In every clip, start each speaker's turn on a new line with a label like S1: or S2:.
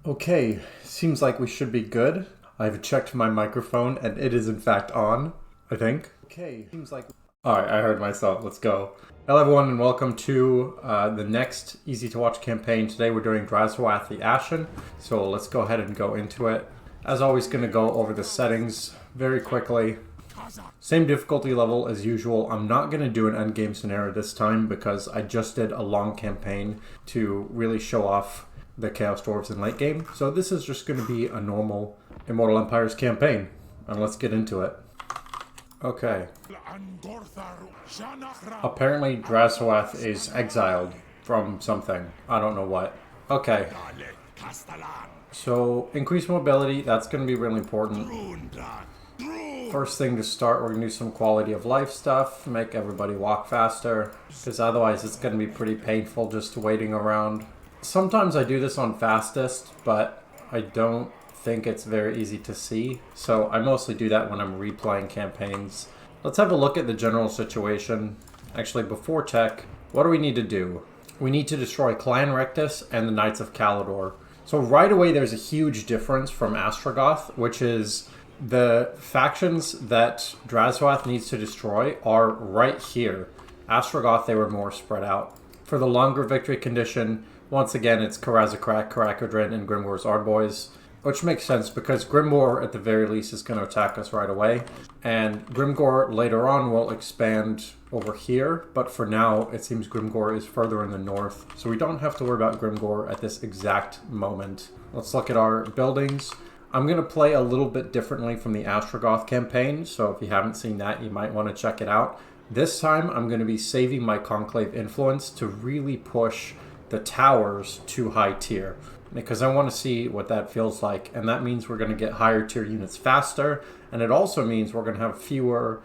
S1: Okay, seems like we should be good. I've checked my microphone and it is in fact on, I think. Okay, seems like... Alright, I heard myself. Let's go. Hello everyone and welcome to the next easy to watch campaign. Today we're doing Drazhoath the Ashen, so let's go ahead and go into it. As always, going to go over the settings very quickly. Same difficulty level as usual. I'm not going to do an endgame scenario this time because I just did a long campaign to really show off the Chaos Dwarfs in late game. So this is just going to be a normal Immortal Empires campaign. And let's get into it. Okay. Apparently Drazhoath is exiled from something. I don't know what. Okay. So increased mobility, that's going to be really important. First thing to start, we're going to do some quality of life stuff. Make everybody walk faster. Because otherwise it's going to be pretty painful just waiting around. Sometimes I do this on fastest, but I don't think it's very easy to see. So I mostly do that when I'm replaying campaigns. Let's have a look at the general situation. Actually, before tech, what do we need to do? We need to destroy Clan Rectus and the Knights of Caledor. So right away there's a huge difference from Ostrogoth, which is the factions that Drazhoath needs to destroy are right here. Ostrogoth, they were more spread out. For the longer victory condition, once again, it's Karazakrak, Karakadrin, and Grimgor's Ardboys, which makes sense because Grimgor, at the very least, is going to attack us right away. And Grimgor, later on, will expand over here, but for now, it seems Grimgor is further in the north, so we don't have to worry about Grimgor at this exact moment. Let's look at our buildings. I'm going to play a little bit differently from the Ostrogoth campaign, so if you haven't seen that, you might want to check it out. This time, I'm going to be saving my Conclave influence to really push the towers to high tier, because I want to see what that feels like, and that means we're going to get higher tier units faster, and it also means we're going to have fewer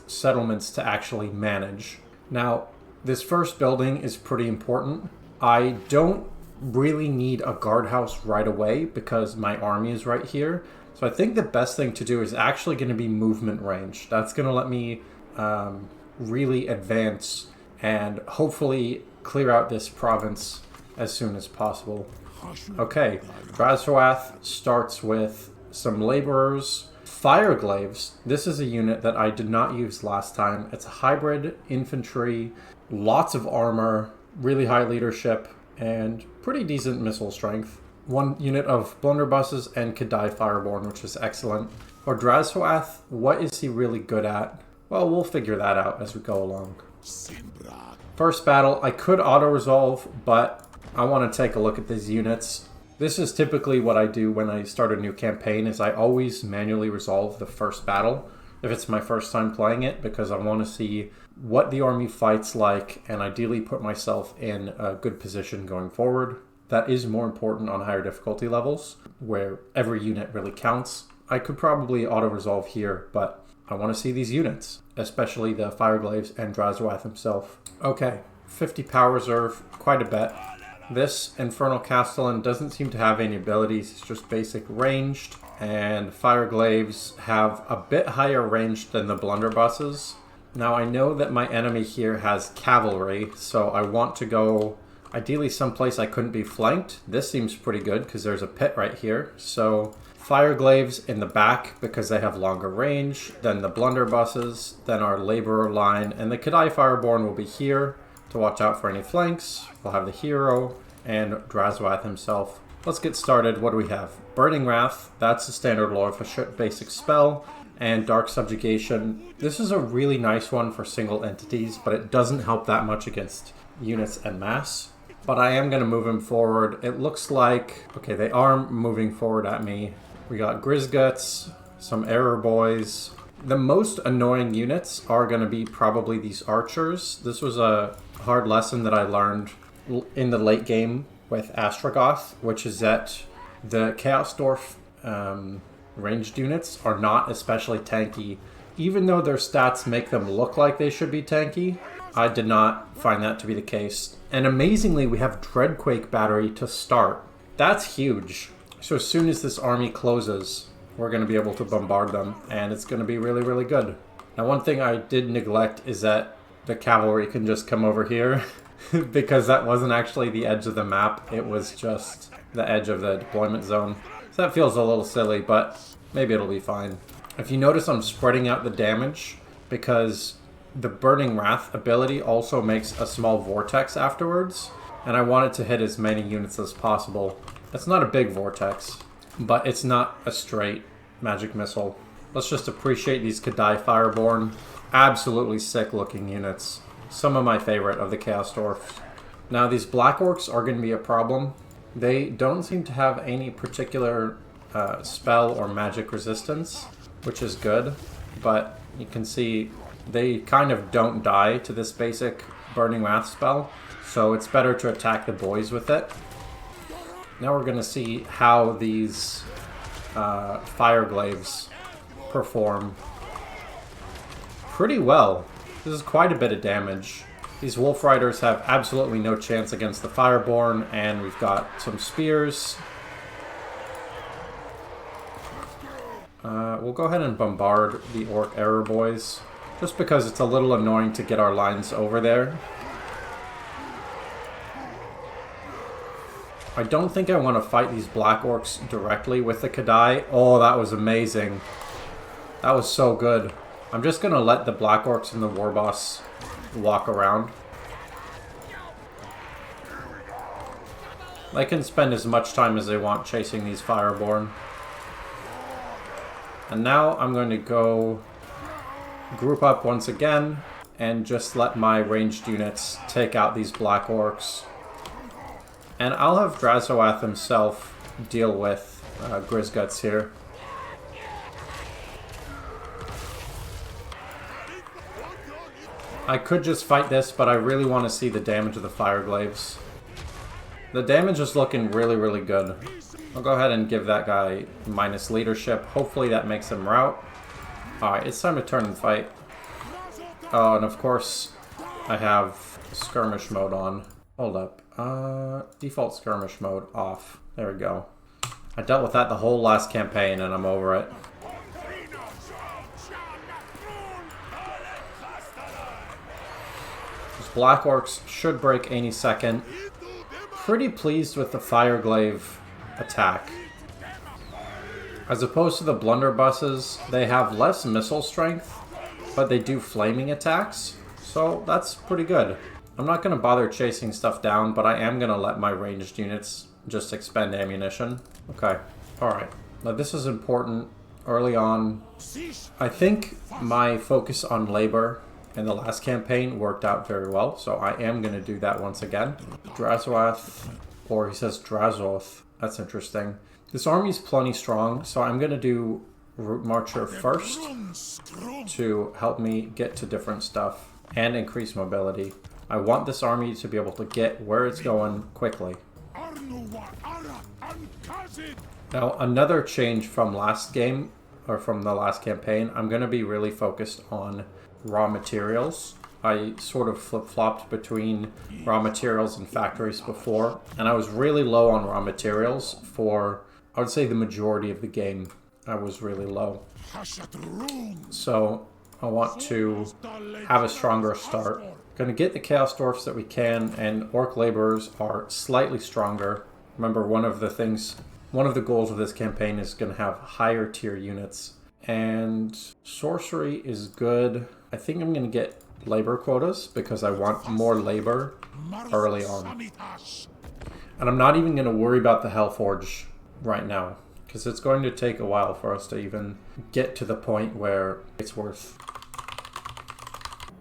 S1: settlements to actually manage. Now, this first building is pretty important. I don't really need a guardhouse right away because my army is right here, so I think the best thing to do is actually going to be movement range. That's going to let me really advance and hopefully clear out this province as soon as possible. Okay, Drazhoath starts with some laborers. Fireglaves, this is a unit that I did not use last time. It's a hybrid infantry, lots of armor, really high leadership, and pretty decent missile strength. One unit of blunderbusses and Kadai Fireborn, which is excellent. For Drazhoath, what is he really good at? Well, we'll figure that out as we go along. First battle, I could auto-resolve, but I want to take a look at these units. This is typically what I do when I start a new campaign, is I always manually resolve the first battle if it's my first time playing it, because I want to see what the army fights like and ideally put myself in a good position going forward. That is more important on higher difficulty levels, where every unit really counts. I could probably auto-resolve here, but I want to see these units, especially the Fireglaves and Drazhoath himself. Okay, 50 power reserve, quite a bit. This Infernal Castellan doesn't seem to have any abilities, it's just basic ranged, and Fireglaves have a bit higher range than the blunderbusses. Now I know that my enemy here has cavalry, so I want to go ideally someplace I couldn't be flanked. This seems pretty good because there's a pit right here, so Fireglaves in the back because they have longer range, then the blunderbusses, then our laborer line, and the Kadai Fireborn will be here to watch out for any flanks. We'll have the hero and Drazhoath himself. Let's get started. What do we have? Burning Wrath, that's the standard Lorifashut basic spell, and Dark Subjugation. This is a really nice one for single entities, but it doesn't help that much against units en masse. But I am going to move him forward. It looks like, okay, they are moving forward at me. We got Grizguts, some Error Boys. The most annoying units are going to be probably these archers. This was a hard lesson that I learned in the late game with Ostrogoth, which is that the Chaos Dwarf ranged units are not especially tanky. Even though their stats make them look like they should be tanky, I did not find that to be the case. And amazingly, we have Dreadquake Battery to start. That's huge. So as soon as this army closes, we're going to be able to bombard them, and it's going to be really, really good. Now, one thing I did neglect is that the cavalry can just come over here because that wasn't actually the edge of the map. It was just the edge of the deployment zone. So that feels a little silly, but maybe it'll be fine. If you notice, I'm spreading out the damage because the Burning Wrath ability also makes a small vortex afterwards, and I want it to hit as many units as possible. It's not a big vortex, but it's not a straight magic missile. Let's just appreciate these Kadai Fireborn. Absolutely sick looking units. Some of my favorite of the Chaos Dwarfs. Now these Black Orcs are going to be a problem. They don't seem to have any particular spell or magic resistance, which is good, but you can see they kind of don't die to this basic Burning Wrath spell, so it's better to attack the boys with it. Now we're going to see how these Fire Glaives perform. Pretty well. This is quite a bit of damage. These Wolf Riders have absolutely no chance against the Fireborn, and we've got some spears. We'll go ahead and bombard the Orc Error Boys, just because it's a little annoying to get our lines over there. I don't think I want to fight these Black Orcs directly with the Kadai. Oh, that was amazing. That was so good. I'm just going to let the Black Orcs and the War Boss walk around. They can spend as much time as they want chasing these Fireborn. And now I'm going to go group up once again and just let my ranged units take out these Black Orcs. And I'll have Drazhoath himself deal with Grizguts here. I could just fight this, but I really want to see the damage of the Fire Glaives. The damage is looking really, really good. I'll go ahead and give that guy minus leadership. Hopefully that makes him rout. Alright, it's time to turn and fight. Oh, and of course, I have skirmish mode on. Hold up. Default skirmish mode off. There we go. I dealt with that the whole last campaign and I'm over it. These Black Orcs should break any second. Pretty pleased with the Fire Glaive attack. As opposed to the blunderbusses, they have less missile strength, but they do flaming attacks, so that's pretty good. I'm not going to bother chasing stuff down, but I am going to let my ranged units just expend ammunition. Okay, alright. Now this is important early on. I think my focus on labor in the last campaign worked out very well, so I am going to do that once again. Drazhoath, or he says Drazhoath. That's interesting. This army's plenty strong, so I'm going to do Route Marcher first to help me get to different stuff and increase mobility. I want this army to be able to get where it's going quickly. Now, another change from last game, or from the last campaign, I'm going to be really focused on raw materials. I sort of flip-flopped between raw materials and factories before, and I was really low on raw materials for, I would say, the majority of the game. I was really low. So I want to have a stronger start. Going to get the Chaos Dwarfs that we can, and Orc Laborers are slightly stronger. Remember, one of the goals of this campaign is going to have higher tier units. And Sorcery is good. I think I'm going to get labor quotas because I want more labor early on. And I'm not even going to worry about the Hellforge right now, because it's going to take a while for us to even get to the point where it's worth.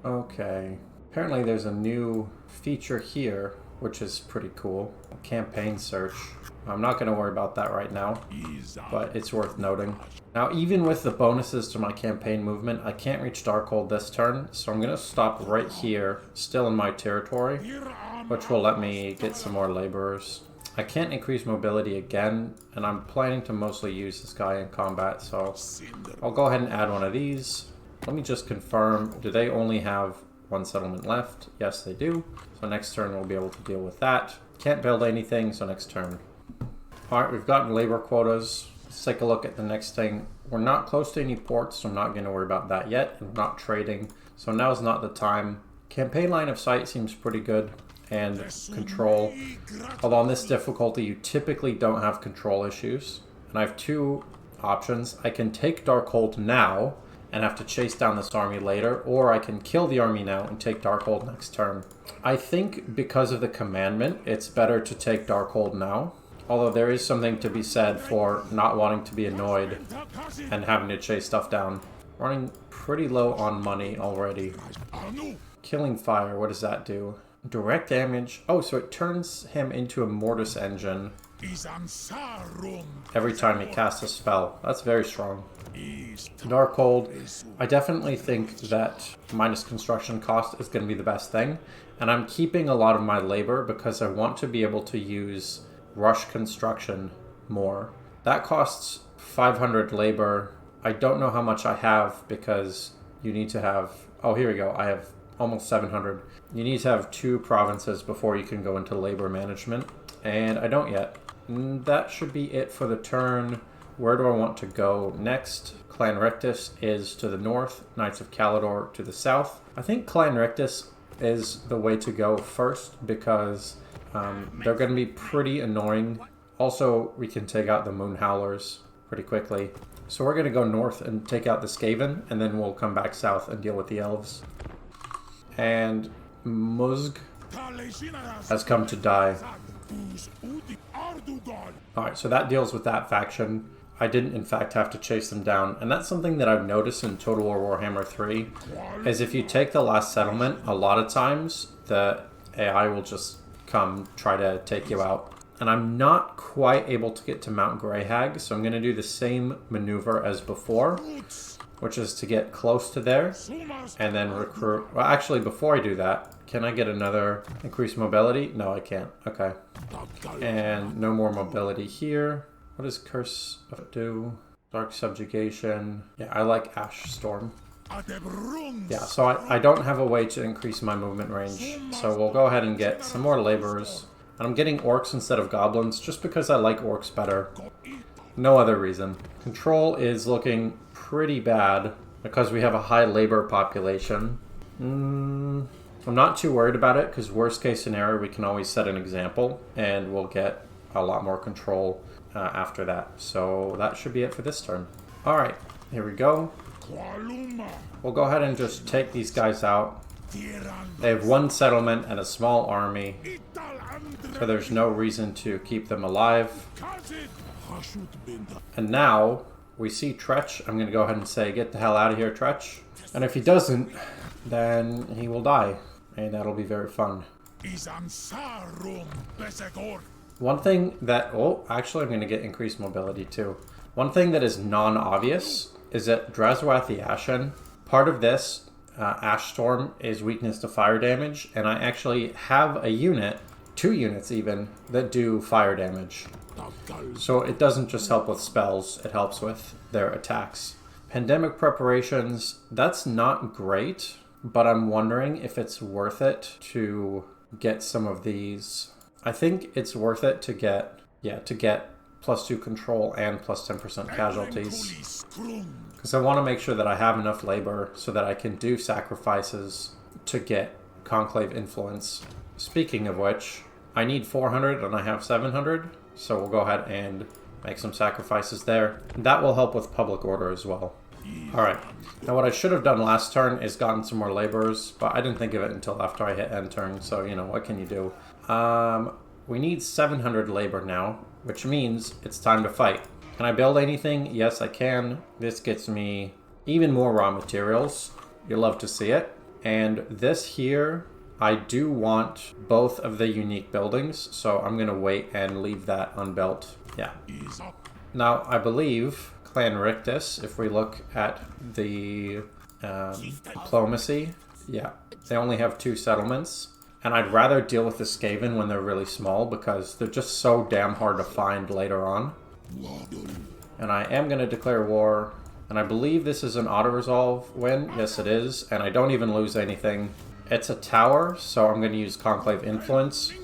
S1: Okay. Apparently there's a new feature here, which is pretty cool. A campaign search. I'm not going to worry about that right now, but it's worth noting. Now, even with the bonuses to my campaign movement, I can't reach Darkhold this turn, so I'm going to stop right here, still in my territory, which will let me get some more laborers. I can't increase mobility again, and I'm planning to mostly use this guy in combat, so I'll go ahead and add one of these. Let me just confirm, do they only have one settlement left? Yes, they do. So next turn we'll be able to deal with that. Can't build anything, so next turn. Alright, we've gotten labor quotas. Let's take a look at the next thing. We're not close to any ports, so I'm not going to worry about that yet. I'm not trading, so now's not the time. Campaign line of sight seems pretty good. and control. Although on this difficulty, you typically don't have control issues. And I have two options. I can take Darkhold now and have to chase down this army later, or I can kill the army now and take Darkhold next turn. I think because of the commandment, it's better to take Darkhold now. Although there is something to be said for not wanting to be annoyed and having to chase stuff down. Running pretty low on money already. Killing Fire, what does that do? Direct damage. Oh, so it turns him into a Mortis engine every time he casts a spell. That's very strong. Darkhold, I definitely think that minus construction cost is going to be the best thing. And I'm keeping a lot of my labor because I want to be able to use rush construction more. That costs 500 labor. I don't know how much I have because you need to have... Oh, here we go. I have almost 700. You need to have 2 provinces before you can go into labor management. And I don't yet. That should be it for the turn. Where do I want to go next? Clan Rictus is to the north. Knights of Calidor to the south. I think Clan Rictus is the way to go first because... they're going to be pretty annoying. Also, we can take out the Moon Howlers pretty quickly. So we're going to go north and take out the Skaven, and then we'll come back south and deal with the elves. And Muzg has come to die. Alright, so that deals with that faction. I didn't, in fact, have to chase them down. And that's something that I've noticed in Total War Warhammer 3, is if you take the last settlement, a lot of times the AI will just come try to take you out. And I'm not quite able to get to Mount Greyhag, so I'm going to do the same maneuver as before, which is to get close to there and then recruit. Well, actually, before I do that, can I get another increased mobility? No, I can't. Okay. And no more mobility here. What does Curse do? Dark Subjugation. Yeah, I like Ash Storm. Yeah, so I don't have a way to increase my movement range, so we'll go ahead and get some more laborers. And I'm getting orcs instead of goblins, just because I like orcs better. No other reason. Control is looking pretty bad, because we have a high labor population. I'm not too worried about it, because worst case scenario, we can always set an example, and we'll get a lot more control after that. So that should be it for this turn. Alright, here we go. We'll go ahead and just take these guys out. They have 1 settlement and a small army, so there's no reason to keep them alive. And now we see Tretch. I'm going to go ahead and say, get the hell out of here, Tretch. And if he doesn't, then he will die, and that'll be very fun. One thing that... Oh, actually I'm going to get increased mobility too. One thing that is non-obvious is that Drazhoath the Ashen, part of this Ash Storm is weakness to fire damage, and I actually have a unit, 2 units even, that do fire damage. So it doesn't just help with spells, it helps with their attacks. Pandemic Preparations, that's not great, but I'm wondering if it's worth it to get some of these. I think it's worth it to get, +2 control and plus 10% casualties. Because I want to make sure that I have enough labor so that I can do sacrifices to get Conclave influence. Speaking of which, I need 400 and I have 700, so we'll go ahead and make some sacrifices there. That will help with public order as well. Alright, now what I should have done last turn is gotten some more laborers, but I didn't think of it until after I hit end turn, so you know, what can you do? We need 700 labor now, which means it's time to fight. Can I build anything? Yes, I can. This gets me even more raw materials. You'll love to see it. And this here, I do want both of the unique buildings, so I'm going to wait and leave that unbuilt. Yeah. Now, I believe Clan Rictus, if we look at the diplomacy, yeah, they only have 2 settlements. And I'd rather deal with the Skaven when they're really small because they're just so damn hard to find later on. And I am going to declare war. And I believe this is an auto-resolve win. Yes, it is. And I don't even lose anything. It's a tower, so I'm going to use Conclave Influence,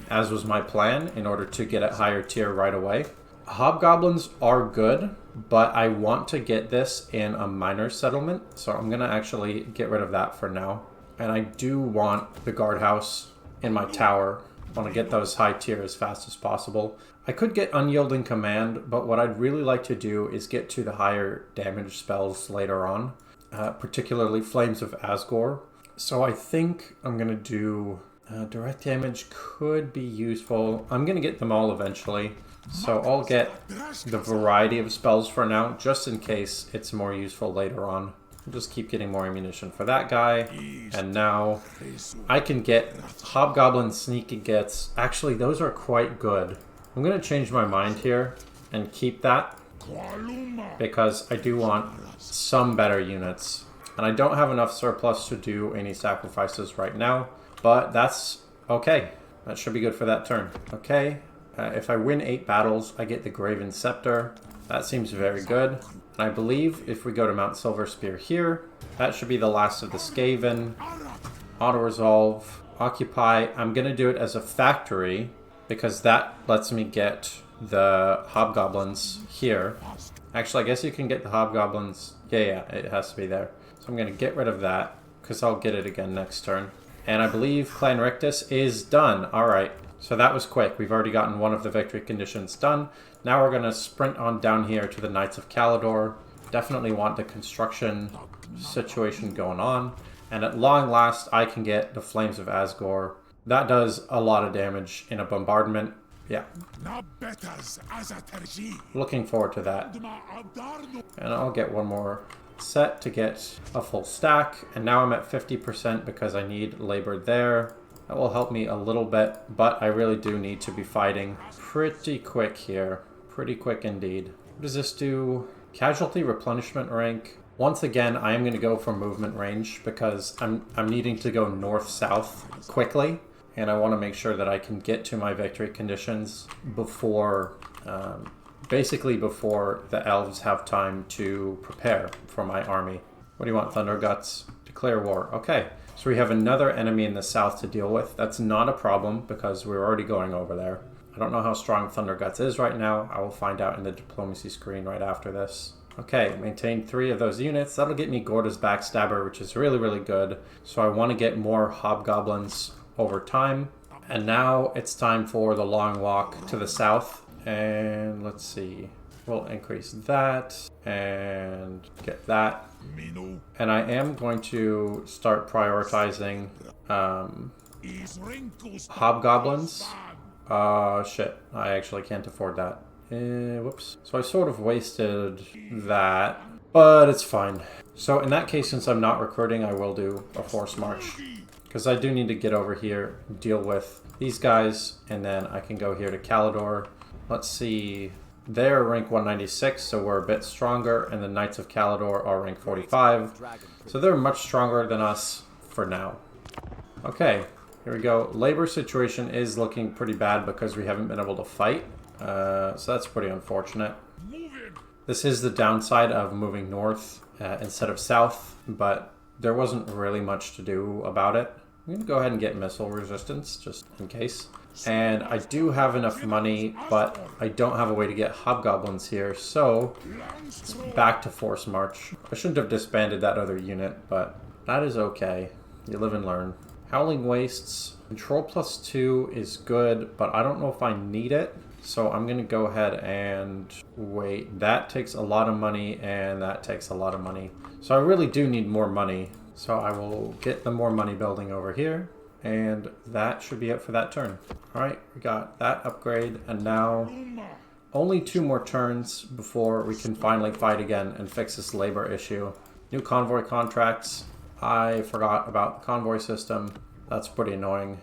S1: as was my plan, in order to get it higher tier right away. Hobgoblins are good, but I want to get this in a minor settlement. So I'm going to actually get rid of that for now. And I do want the guardhouse in my tower. I want to get those high tier as fast as possible. I could get Unyielding Command, but what I'd really like to do is get to the higher damage spells later on, particularly Flames of Asgore. So I think I'm going to do direct damage could be useful. I'm going to get them all eventually. So I'll get the variety of spells for now, just in case it's more useful later on. I'll just keep getting more ammunition for that guy. And now I can get Hobgoblin Sneaky Gets. Actually, those are quite good. I'm going to change my mind here and keep that because I do want some better units. And I don't have enough surplus to do any sacrifices right now, but that's okay. That should be good for that turn. Okay, if I win 8 battles, I get the Graven Scepter. That seems very good. And I believe if we go to Mount Silver Spear here, that should be the last of the Skaven. Auto-resolve, Occupy. I'm going to do it as a factory because that lets me get the Hobgoblins here. Actually, I guess you can get the Hobgoblins. Yeah, it has to be there. So I'm going to get rid of that because I'll get it again next turn. And I believe Clan Rictus is done. Alright, so that was quick. We've already gotten one of the victory conditions done. Now we're going to sprint on down here to the Knights of Caledor. Definitely want the construction situation going on. And at long last, I can get the Flames of Asgore. That does a lot of damage in a bombardment. Yeah. Looking forward to that. And I'll get one more set to get a full stack. And now I'm at 50% because I need labor there. That will help me a little bit, but I really do need to be fighting pretty quick here. Pretty quick indeed. What does this do? Casualty replenishment rank. Once again, I am going to go for movement range because I'm needing to go north-south quickly. And I want to make sure that I can get to my victory conditions before, basically before the elves have time to prepare for my army. What do you want, Thunder Guts? Declare war. Okay, so we have another enemy in the south to deal with. That's not a problem because we're already going over there. I don't know how strong Thunder Guts is right now. I will find out in the diplomacy screen right after this. Okay, maintain 3 of those units. That'll get me Gorda's Backstabber, which is really, really good. So I want to get more Hobgoblins over time. And now it's time for the long walk to the south. And let's see. We'll increase that and get that. And I am going to start prioritizing Hobgoblins. Shit. I actually can't afford that. Whoops. So I sort of wasted that, but it's fine. So in that case, since I'm not recruiting, I will do a force march. Because I do need to get over here, deal with these guys, and then I can go here to Caledor. Let's see. They're rank 196, so we're a bit stronger, and the Knights of Caledor are rank 45. So they're much stronger than us for now. Okay, here we go. Labor situation is looking pretty bad because we haven't been able to fight. So that's pretty unfortunate. This is the downside of moving north instead of south, but there wasn't really much to do about it. I'm going to go ahead and get missile resistance, just in case. And I do have enough money, but I don't have a way to get Hobgoblins here, so it's back to Force March. I shouldn't have disbanded that other unit, but that is okay. You live and learn. Howling Wastes. Control +2 is good, but I don't know if I need it. So I'm going to go ahead and wait. That takes a lot of money, and that takes a lot of money. So I really do need more money. So I will get the more money building over here. And that should be it for that turn. Alright, we got that upgrade. And now only 2 more turns before we can finally fight again and fix this labor issue. New convoy contracts. I forgot about the convoy system. That's pretty annoying.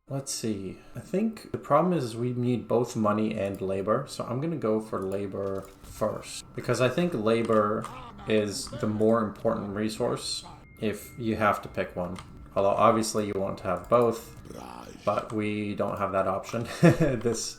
S1: Let's see. I think the problem is we need both money and labor. So I'm going to go for labor first. Because I think labor is the more important resource if you have to pick one. Although obviously you want to have both. But we don't have that option at this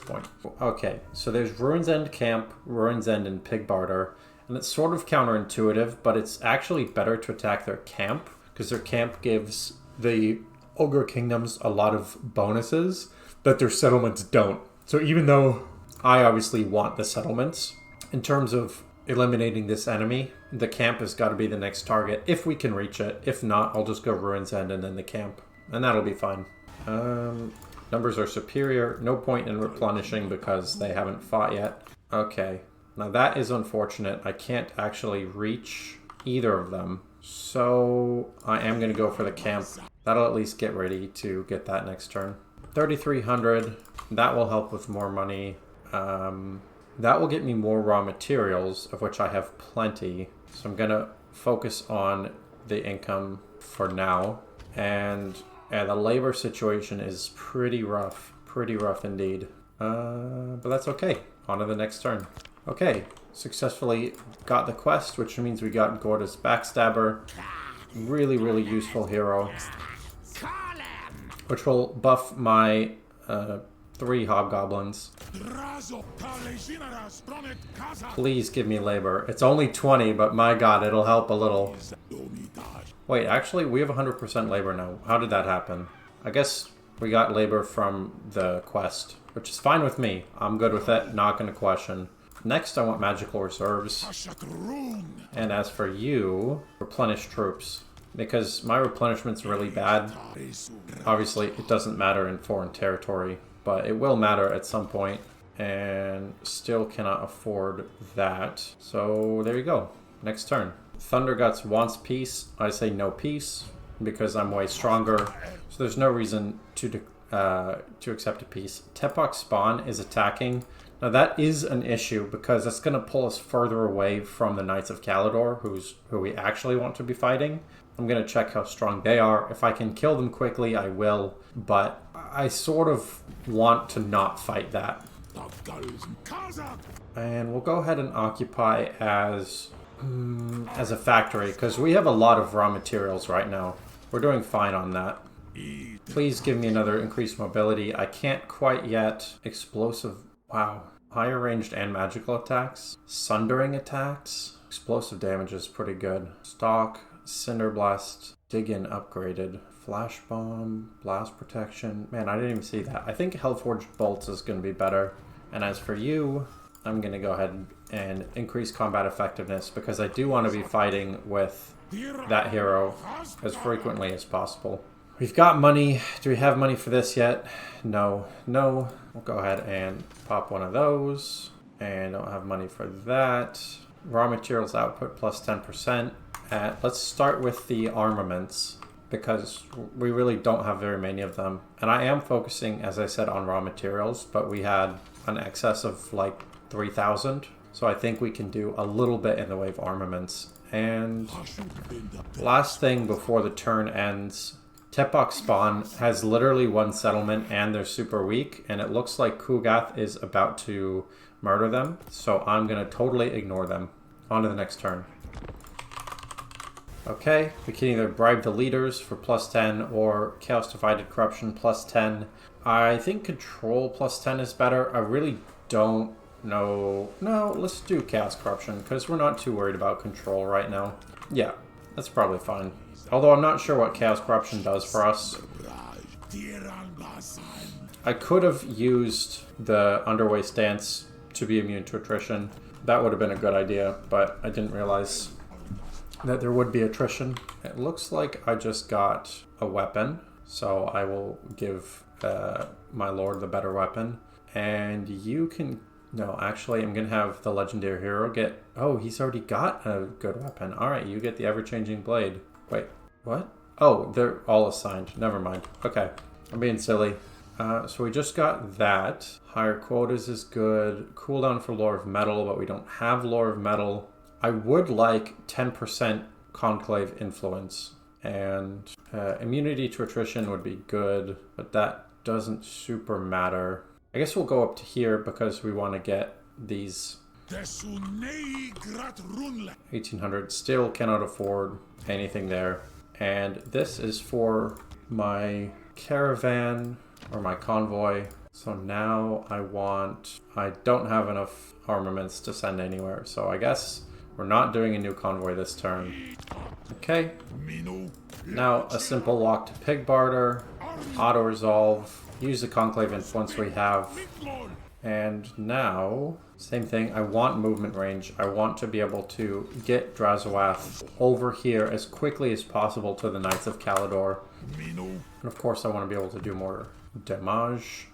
S1: point. Okay, so there's Ruin's End Camp, Ruin's End, and Pig Barter. And it's sort of counterintuitive, but it's actually better to attack their camp. Because their camp gives the Ogre Kingdoms a lot of bonuses that their settlements don't. So even though I obviously want the settlements, in terms of eliminating this enemy. The camp has got to be the next target if we can reach it. If not, I'll just go Ruin's End and then the camp. And that'll be fine. Numbers are superior. No point in replenishing because they haven't fought yet. Okay. Now that is unfortunate. I can't actually reach either of them. So I am going to go for the camp. That'll at least get ready to get that next turn. 3,300. That will help with more money. That will get me more raw materials, of which I have plenty. So I'm going to focus on the income for now. And the labor situation is pretty rough. Pretty rough indeed. But that's okay. On to the next turn. Okay, successfully got the quest, which means we got Gorda's Backstabber. Really, really useful hero. Which will buff my 3 hobgoblins. Please give me labor. It's only 20, but my god, it'll help a little. Wait, actually, we have 100% labor now. How did that happen? I guess we got labor from the quest, which is fine with me. I'm good with it, not going to question. Next, I want magical reserves. And as for you, replenish troops. Because my replenishment's really bad. Obviously, it doesn't matter in foreign territory, but it will matter at some point. And still cannot afford that. So there you go. Next turn. Thunderguts wants peace. I say no peace because I'm way stronger. So there's no reason to accept a peace. Tepok Spawn is attacking. Now that is an issue because it's going to pull us further away from the Knights of Caledor, who we actually want to be fighting. I'm going to check how strong they are. If I can kill them quickly, I will. But I sort of want to not fight that. And we'll go ahead and occupy as a factory, because we have a lot of raw materials right now. We're doing fine on that. Please give me another increased mobility. I can't quite yet. Explosive. Wow. Higher ranged and magical attacks. Sundering attacks. Explosive damage is pretty good. Stock. Cinder Blast. Dig In upgraded. Flash Bomb. Blast Protection. Man, I didn't even see that. I think Hellforged Bolts is going to be better. And as for you, I'm going to go ahead and increase combat effectiveness because I do want to be fighting with that hero as frequently as possible. We've got money. Do we have money for this yet? No. No. We'll go ahead and pop one of those. And don't have money for that. Raw materials output plus 10%. Let's start with the armaments because we really don't have very many of them. And I am focusing, as I said, on raw materials, but we had an excess of like 3,000. So I think we can do a little bit in the way of armaments. And last thing before the turn ends, Tepok Spawn has literally one settlement and they're super weak. And it looks like Kugath is about to murder them. So I'm going to totally ignore them. On to the next turn. Okay, we can either bribe the leaders for plus 10 or Chaos Divided Corruption plus 10. I think Control plus 10 is better. I really don't know. No, let's do Chaos Corruption because we're not too worried about Control right now. Yeah, that's probably fine. Although I'm not sure what Chaos Corruption does for us. I could have used the Underway Stance to be immune to attrition. That would have been a good idea, but I didn't realize that there would be attrition. It looks like I just got a weapon, so I will give my lord the better weapon. And you can... No, actually, I'm going to have the legendary hero get... Oh, he's already got a good weapon. Alright, you get the ever-changing blade. Wait, what? Oh, they're all assigned. Never mind. Okay, I'm being silly. So we just got that. Higher quotas is good. Cooldown for Lore of Metal, but we don't have Lore of Metal. I would like 10% Conclave Influence. And immunity to attrition would be good, but that doesn't super matter. I guess we'll go up to here because we want to get these 1800. Still cannot afford anything there. And this is for my caravan or my convoy. So now I don't have enough armaments to send anywhere. So I guess we're not doing a new convoy this turn. Okay. Now a simple walk to Pig Barter. Auto resolve. Use the Conclave Influence we have. And now, same thing, I want movement range. I want to be able to get Drazhoath over here as quickly as possible to the Knights of Caledor. And of course I want to be able to do more damage.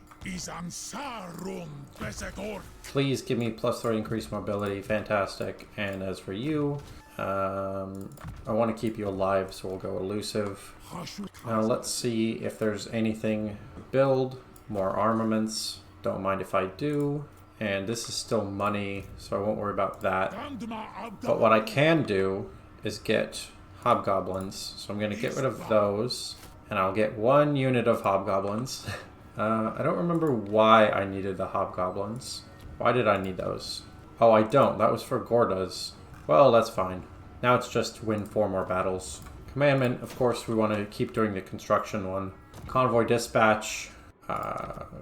S1: Please give me +3 increased mobility, fantastic. And as for you, I want to keep you alive, so we'll go elusive. Now let's see if there's anything to build. More armaments. Don't mind if I do. And this is still money, so I won't worry about that. But what I can do is get hobgoblins. So I'm going to get rid of those. And I'll get 1 unit of hobgoblins. I don't remember why I needed the hobgoblins. Why did I need those? Oh, I don't. That was for Gordas. Well, that's fine. Now it's just win 4 more battles. Commandment, of course, we want to keep doing the construction one. Convoy dispatch.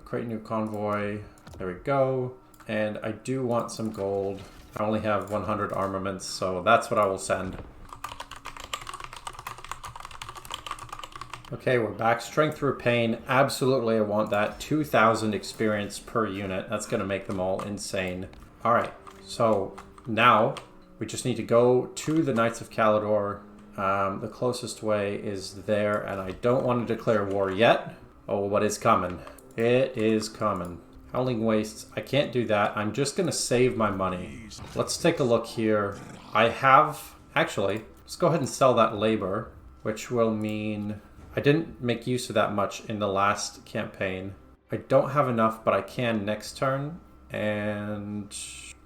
S1: Create new convoy. There we go. And I do want some gold. I only have 100 armaments, so that's what I will send. Okay, we're back. Strength through pain. Absolutely, I want that. 2,000 experience per unit. That's going to make them all insane. Alright, so now we just need to go to the Knights of Caledor. The closest way is there, and I don't want to declare war yet. Oh, what is coming? It is coming. Howling Wastes. I can't do that. I'm just going to save my money. Let's take a look here. I have... Actually, let's go ahead and sell that labor, which will mean... I didn't make use of that much in the last campaign. I don't have enough, but I can next turn. And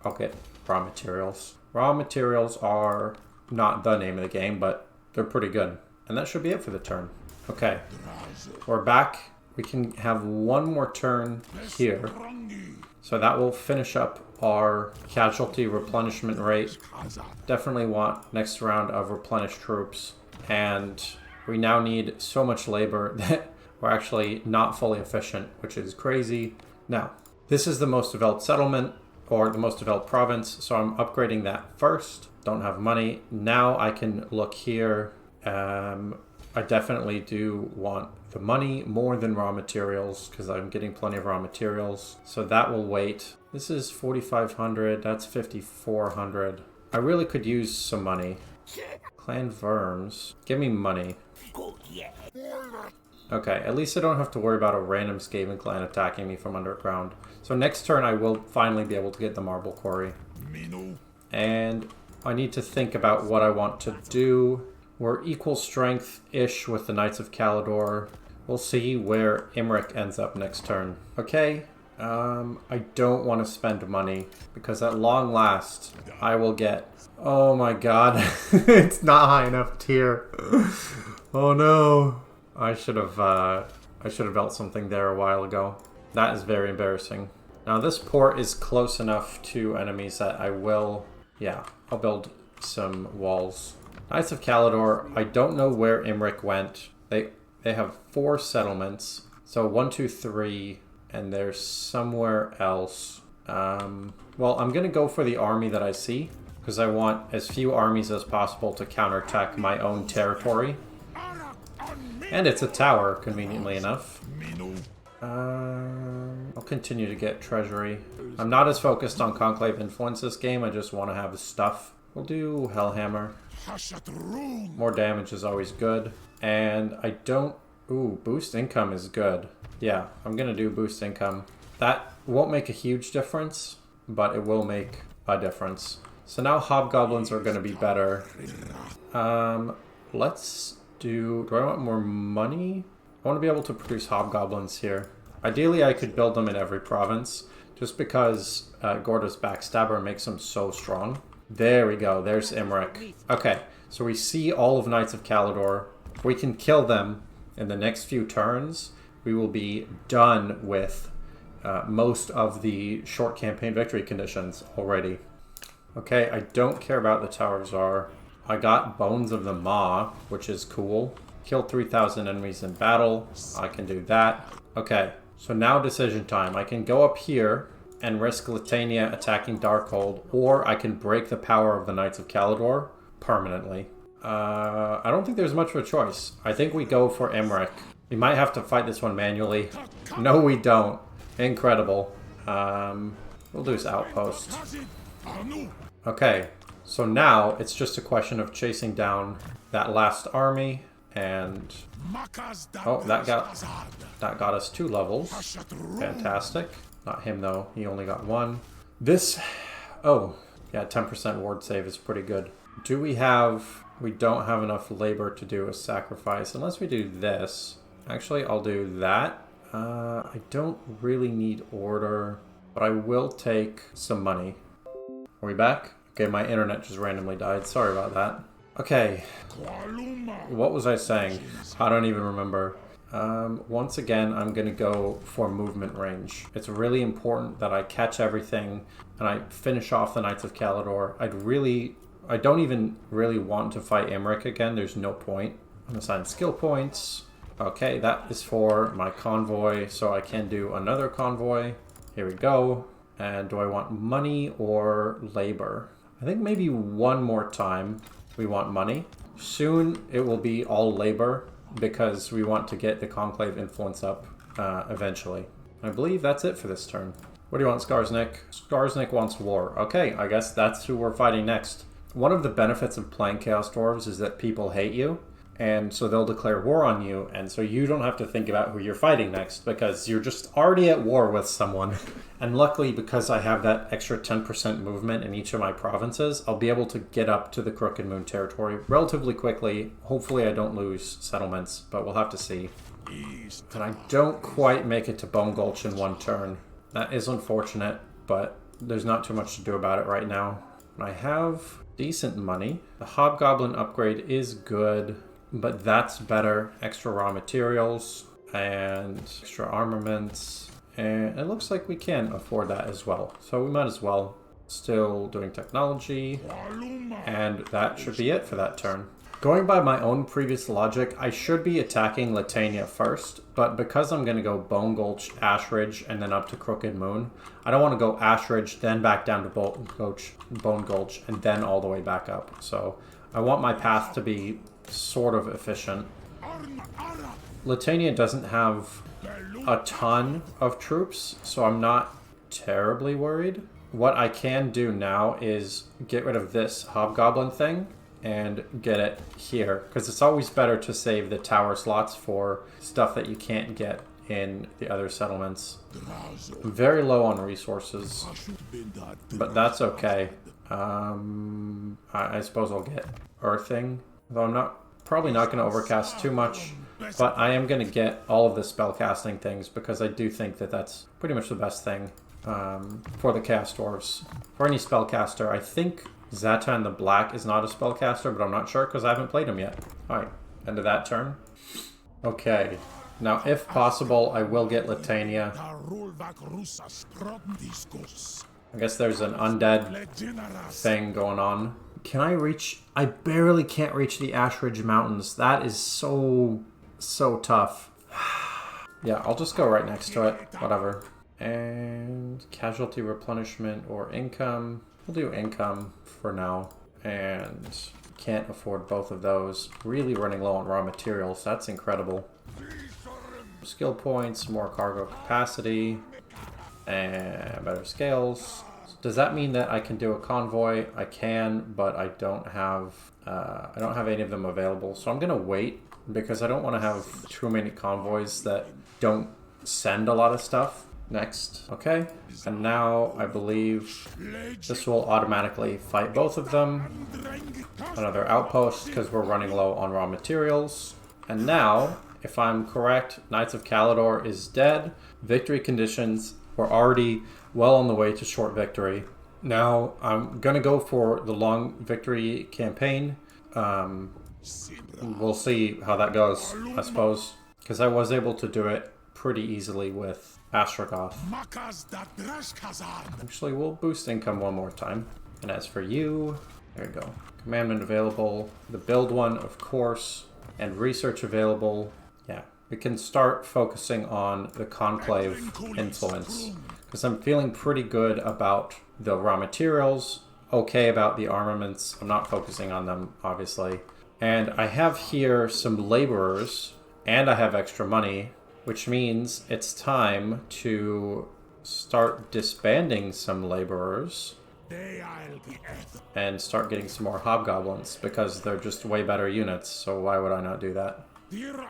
S1: I'll get raw materials. Raw materials are not the name of the game, but they're pretty good. And that should be it for the turn. Okay, we're back. We can have 1 more turn here. So that will finish up our casualty replenishment rate. Definitely want next round of replenished troops. And we now need so much labor that we're actually not fully efficient, which is crazy. Now, this is the most developed settlement, or the most developed province, so I'm upgrading that first. Don't have money. Now I can look here. I definitely do want the money more than raw materials, because I'm getting plenty of raw materials. So that will wait. This is 4,500, that's 5,400. I really could use some money. Clan Verms. Give me money. Okay, at least I don't have to worry about a random Skaven clan attacking me from underground. So next turn I will finally be able to get the Marble Quarry. And I need to think about what I want to do. We're equal strength-ish with the Knights of Caledor. We'll see where Imric ends up next turn. Okay, I don't want to spend money because at long last I will get... Oh my god, it's not high enough tier. Oh no. I should have built something there a while ago. That is very embarrassing. Now this port is close enough to enemies that I will... Yeah, I'll build some walls. Knights of Caledor, I don't know where Imric went. They have 4 settlements. So 1, 2, 3, and they're somewhere else. Well, I'm going to go for the army that I see, because I want as few armies as possible to counterattack my own territory. And it's a tower, conveniently enough. I'll continue to get treasury. I'm not as focused on Conclave Influence this game, I just want to have stuff. We'll do Hellhammer. More damage is always good. And I don't... Ooh, boost income is good. Yeah, I'm gonna do boost income. That won't make a huge difference, but it will make a difference. So now hobgoblins are gonna be better. Let's do I want more money? I want to be able to produce hobgoblins here. Ideally, I could build them in every province, just because Gorda's Backstabber makes them so strong. There we go. There's Imric. Okay, so we see all of Knights of Caledor. If we can kill them in the next few turns, we will be done with most of the short campaign victory conditions already. Okay, I don't care about the Tower of Tsar. I got Bones of the Maw, which is cool. Killed 3,000 enemies in battle. I can do that. Okay, so now decision time. I can go up here and risk Latania attacking Darkhold, or I can break the power of the Knights of Caledor permanently. I don't think there's much of a choice. I think we go for Imric. We might have to fight this one manually. No, we don't. Incredible. We'll do his outpost. Okay, so now it's just a question of chasing down that last army, and oh, that got us 2 levels. Fantastic. Not him though, he only got 1. This, oh, yeah, 10% ward save is pretty good. Do we have, we don't have enough labor to do a sacrifice, unless we do this. Actually, I'll do that. I don't really need order, but I will take some money. Are we back? Okay, my internet just randomly died. Sorry about that. Okay. What was I saying? I don't even remember. Once again, I'm going to go for movement range. It's really important that I catch everything and I finish off the Knights of Caledor. I don't even really want to fight Imric again. There's no point. I'm going to assign skill points. Okay, that is for my convoy, so I can do another convoy. Here we go. And do I want money or labor? I think maybe one more time we want money. Soon it will be all labor because we want to get the Conclave influence up eventually. I believe that's it for this turn. What do you want, Skarsnik? Skarsnik wants war. Okay, I guess that's who we're fighting next. One of the benefits of playing Chaos Dwarves is that people hate you. And so they'll declare war on you, and so you don't have to think about who you're fighting next because you're just already at war with someone. And luckily, because I have that extra 10% movement in each of my provinces, I'll be able to get up to the Crooked Moon territory relatively quickly. Hopefully I don't lose settlements, but we'll have to see. And I don't quite make it to Bone Gulch in 1 turn. That is unfortunate, but there's not too much to do about it right now. I have decent money. The Hobgoblin upgrade is good, but that's better. Extra raw materials and extra armaments. And it looks like we can afford that as well. So we might as well. Still doing technology. And that should be it for that turn. Going by my own previous logic, I should be attacking Latania first. But because I'm going to go Bone Gulch, Ash Ridge, and then up to Crooked Moon, I don't want to go Ash Ridge, then back down to Bone Gulch, and then all the way back up. So I want my path to be sort of efficient. Latania doesn't have a ton of troops, so I'm not terribly worried. What I can do now is get rid of this Hobgoblin thing and get it here, because it's always better to save the tower slots for stuff that you can't get in the other settlements. I'm very low on resources, but that's okay. I suppose I'll get Earthing, though I'm probably not going to overcast too much, but I am going to get all of the spellcasting things because I do think that that's pretty much the best thing for the Chaos Dwarves. For any spellcaster, I think Zatan the Black is not a spellcaster, but I'm not sure because I haven't played him yet. Alright, end of that turn. Okay, now if possible, I will get Latania. I guess there's an undead thing going on. Can I reach? I barely can't reach the Ash Ridge Mountains. That is so tough. Yeah, I'll just go right next to it. Whatever. And casualty replenishment or income. We'll do income for now. And can't afford both of those. Really running low on raw materials. That's incredible. Skill points, more cargo capacity, and better scales. Does that mean that I can do a convoy? I can, but I don't have any of them available. So I'm gonna wait because I don't want to have too many convoys that don't send a lot of stuff. Next, okay, and now I believe this will automatically fight both of them. Another outpost because we're running low on raw materials. And now, if I'm correct, Knights of Caledor is dead. Victory conditions were already well on the way to short victory. Now I'm gonna go for the long victory campaign. We'll see how that goes, I suppose, because I was able to do it pretty easily with Astragoth. Actually, we'll boost income one more time. And as for you, there you go. Commandment available, the build one, of course, and research available. Yeah, we can start focusing on the Conclave influence, because I'm feeling pretty good about the raw materials, okay about the armaments. I'm not focusing on them, obviously. And I have here some laborers, and I have extra money, which means it's time to start disbanding some laborers and start getting some more hobgoblins because they're just way better units, so why would I not do that?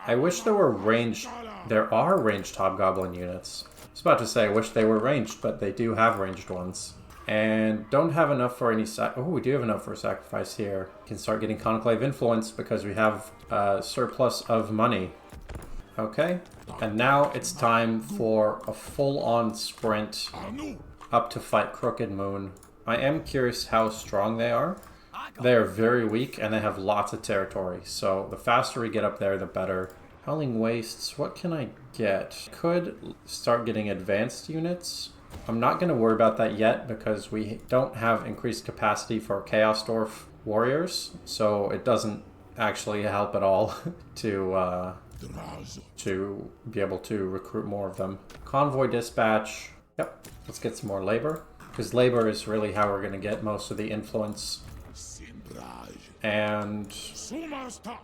S1: I wish there were ranged... There are ranged hobgoblin units. I was about to say I wish they were ranged, but they do have ranged ones. And don't have enough for any... Oh, we do have enough for a sacrifice here. We can start getting Conclave influence because we have a surplus of money. Okay, and now it's time for a full-on sprint up to fight Crooked Moon. I am curious how strong they are. They are very weak and they have lots of territory, so the faster we get up there, the better. Howling Wastes, what can I get? Could start getting advanced units. I'm not going to worry about that yet because we don't have increased capacity for Chaos Dwarf warriors, so it doesn't actually help at all to be able to recruit more of them. Convoy dispatch. Yep, let's get some more labor, because labor is really how we're going to get most of the influence. And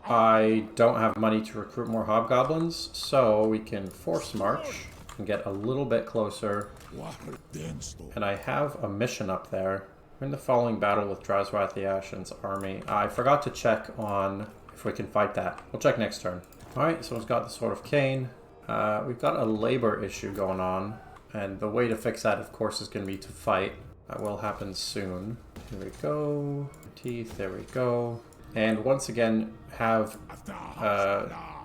S1: I don't have money to recruit more hobgoblins, so we can force march and get a little bit closer. And I have a mission up there. We're in the following battle with Drazhoath the Ashen's army. I forgot to check on if we can fight that. We'll check next turn. Alright, so it's got the Sword of Cain. We've got a labor issue going on, and the way to fix that, of course, is going to be to fight. That will happen soon. Here we go. Teeth, there we go. And once again, have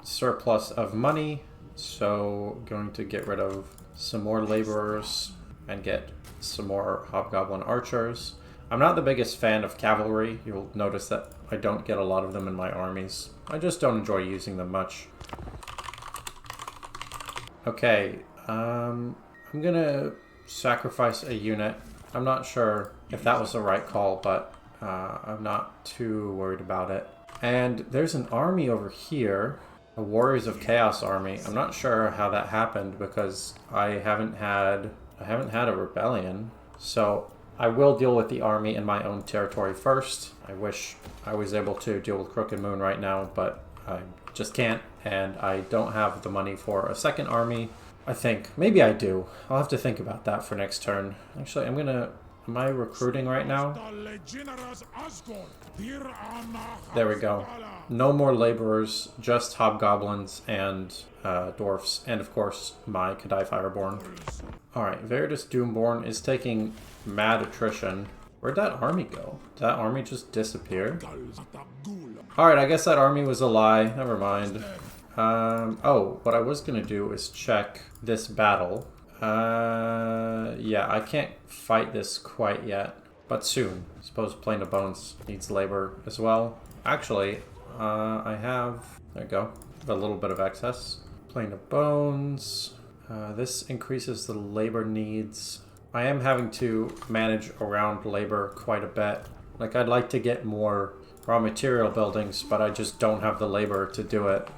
S1: surplus of money, so going to get rid of some more laborers and get some more hobgoblin archers. I'm not the biggest fan of cavalry. You'll notice that I don't get a lot of them in my armies. I just don't enjoy using them much. Okay, I'm gonna sacrifice a unit. I'm not sure if that was the right call, but I'm not too worried about it. And there's an army over here, a Warriors of Chaos army. I'm not sure how that happened because I haven't had a rebellion. So I will deal with the army in my own territory first. I wish I was able to deal with Crooked Moon right now, but I just can't. And I don't have the money for a second army. I think. Maybe I do. I'll have to think about that for next turn. Actually, am I recruiting right now? There we go. No more laborers, just hobgoblins and dwarfs, and of course my Kadai Fireborn. Alright, Veritas Doomborn is taking mad attrition. Where'd that army go? Did that army just disappear? Alright, I guess that army was a lie. Never mind. Oh, what I was gonna do is check this battle. Yeah, I can't fight this quite yet, but soon. I suppose Plane of Bones needs labor as well. Actually, I have, there you go, a little bit of excess. Plane of Bones. This increases the labor needs. I am having to manage around labor quite a bit. Like, I'd like to get more raw material buildings, but I just don't have the labor to do it.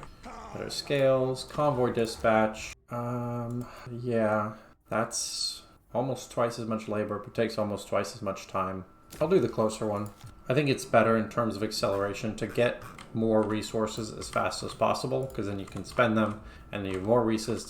S1: Better scales, convoy dispatch. Yeah, that's almost twice as much labor, but takes almost twice as much time. I'll do the closer one. I think it's better in terms of acceleration to get more resources as fast as possible, because then you can spend them, and you have more resources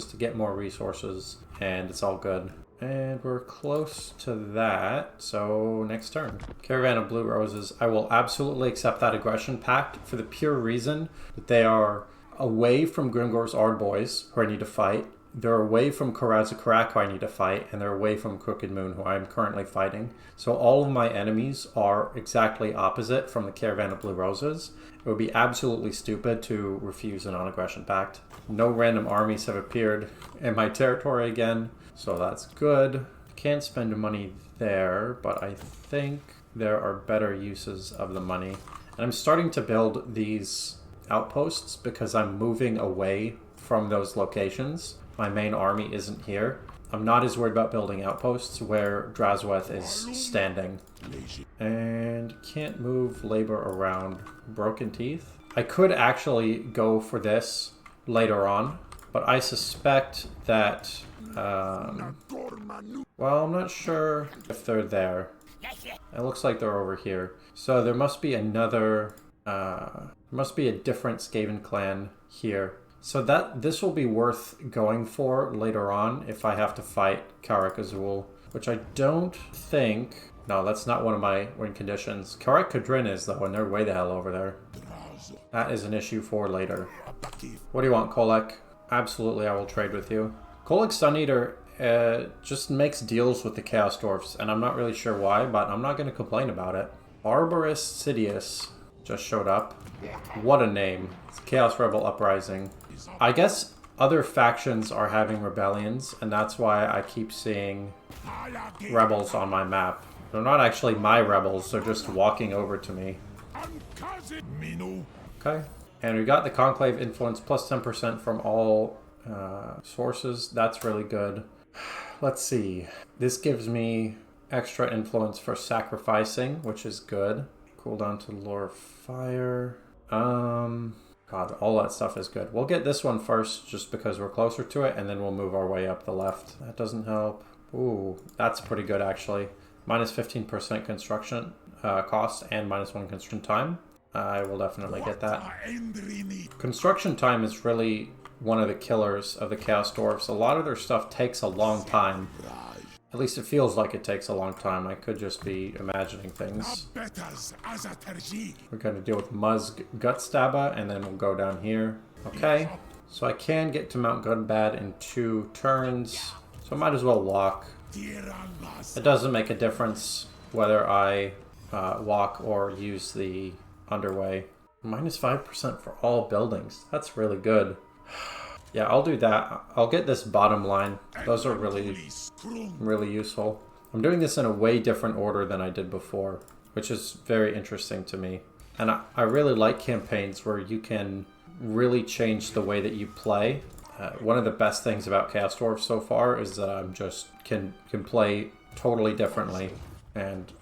S1: to get more resources, and it's all good. And we're close to that, so next turn. Caravan of Blue Roses. I will absolutely accept that aggression pact for the pure reason that they are away from Grimgor's Ardboys, who I need to fight. They're away from Karazakarak, who I need to fight, and they're away from Crooked Moon, who I am currently fighting. So all of my enemies are exactly opposite from the Caravan of Blue Roses. It would be absolutely stupid to refuse a non-aggression pact. No random armies have appeared in my territory again, so that's good. Can't spend money there, but I think there are better uses of the money. And I'm starting to build these outposts because I'm moving away from those locations. My main army isn't here. I'm not as worried about building outposts where Drazhoath is standing. And can't move labor around. Broken Teeth. I could actually go for this later on, but I suspect that well, I'm not sure if they're there. It looks like they're over here. So there must be another must be a different Skaven clan here. So this will be worth going for later on if I have to fight Karak-Azul, which I don't think... No, that's not one of my win conditions. Karak-Kadrin is, though, and they're way the hell over there. That is an issue for later. What do you want, Kolek? Absolutely, I will trade with you. Kolek Suneater just makes deals with the Chaos Dwarfs, and I'm not really sure why, but I'm not going to complain about it. Barbarous Sidious just showed up. What a name. It's Chaos Rebel Uprising. I guess other factions are having rebellions, and that's why I keep seeing rebels on my map. They're not actually my rebels, they're just walking over to me. Okay. And we got the Conclave influence plus 10% from all sources. That's really good. Let's see. This gives me extra influence for sacrificing, which is good. Cooldown to Lure of Fire. God, all that stuff is good. We'll get this one first just because we're closer to it, and then we'll move our way up the left. That doesn't help. Ooh, that's pretty good actually. Minus 15% construction cost and minus 1 construction time. I will definitely get that. Construction time is really one of the killers of the Chaos Dwarfs. A lot of their stuff takes a long time. At least it feels like it takes a long time. I could just be imagining things. We're going to deal with Muzg Gutstabba, and then we'll go down here. Okay, so I can get to Mount Gunbad in 2 turns, so I might as well walk. It doesn't make a difference whether I walk or use the underway. Minus 5% for all buildings. That's really good. Yeah, I'll do that. I'll get this bottom line. Those are really useful. I'm doing this in a way different order than I did before, which is very interesting to me. And I really like campaigns where you can really change the way that you play. One of the best things about Chaos Dwarfs so far is that I'm just can play totally differently, and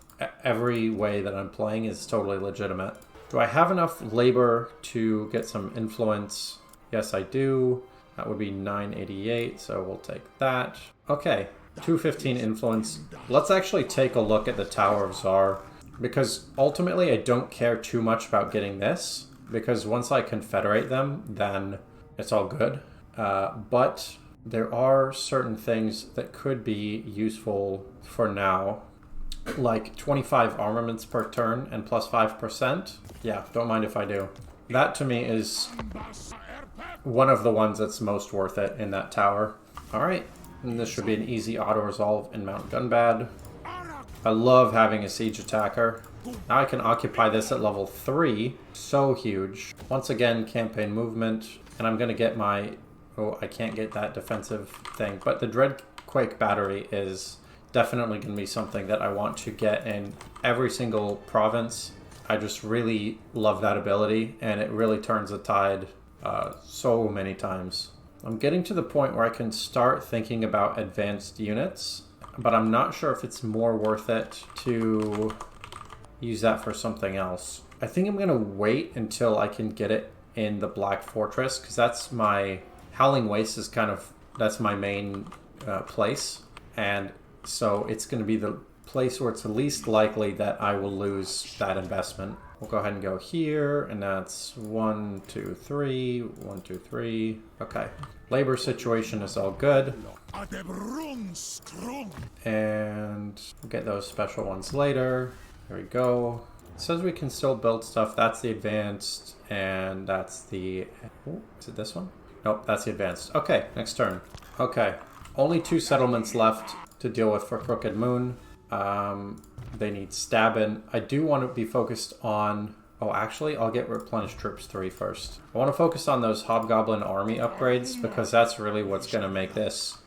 S1: every way that I'm playing is totally legitimate. Do I have enough labor to get some influence? Yes, I do. That would be 988, so we'll take that. Okay, 215 influence. Let's actually take a look at the Tower of Tsar, because ultimately I don't care too much about getting this, because once I confederate them, then it's all good. But there are certain things that could be useful for now, like 25 armaments per turn and plus 5%. Yeah, don't mind if I do. That to me is one of the ones that's most worth it in that tower. Alright, and this should be an easy auto-resolve in Mount Gunbad. I love having a siege attacker. Now I can occupy this at level 3. So huge. Once again, campaign movement, and I'm going to get my... Oh, I can't get that defensive thing, but the Dreadquake Battery is definitely going to be something that I want to get in every single province. I just really love that ability, and it really turns the tide so many times. I'm getting to the point where I can start thinking about advanced units, but I'm not sure if it's more worth it to use that for something else. I think I'm going to wait until I can get it in the Black Fortress, because that's my... Howling Waste is kind of... That's my main place, and so it's going to be the place where it's the least likely that I will lose that investment. We'll go ahead and go here, and that's 1, 2, 3, 1, 2, 3. Okay. Labor situation is all good. And we'll get those special ones later. There we go. It says we can still build stuff. That's the advanced, and that's the... Oh, is it this one? Nope, that's the advanced. Okay, next turn. Okay. Only 2 settlements left to deal with for Crooked Moon. They need stabbing. I do want to be focused on... Oh, actually, I'll get Replenished Troops 3 first. I want to focus on those Hobgoblin Army upgrades, because that's really what's going to make this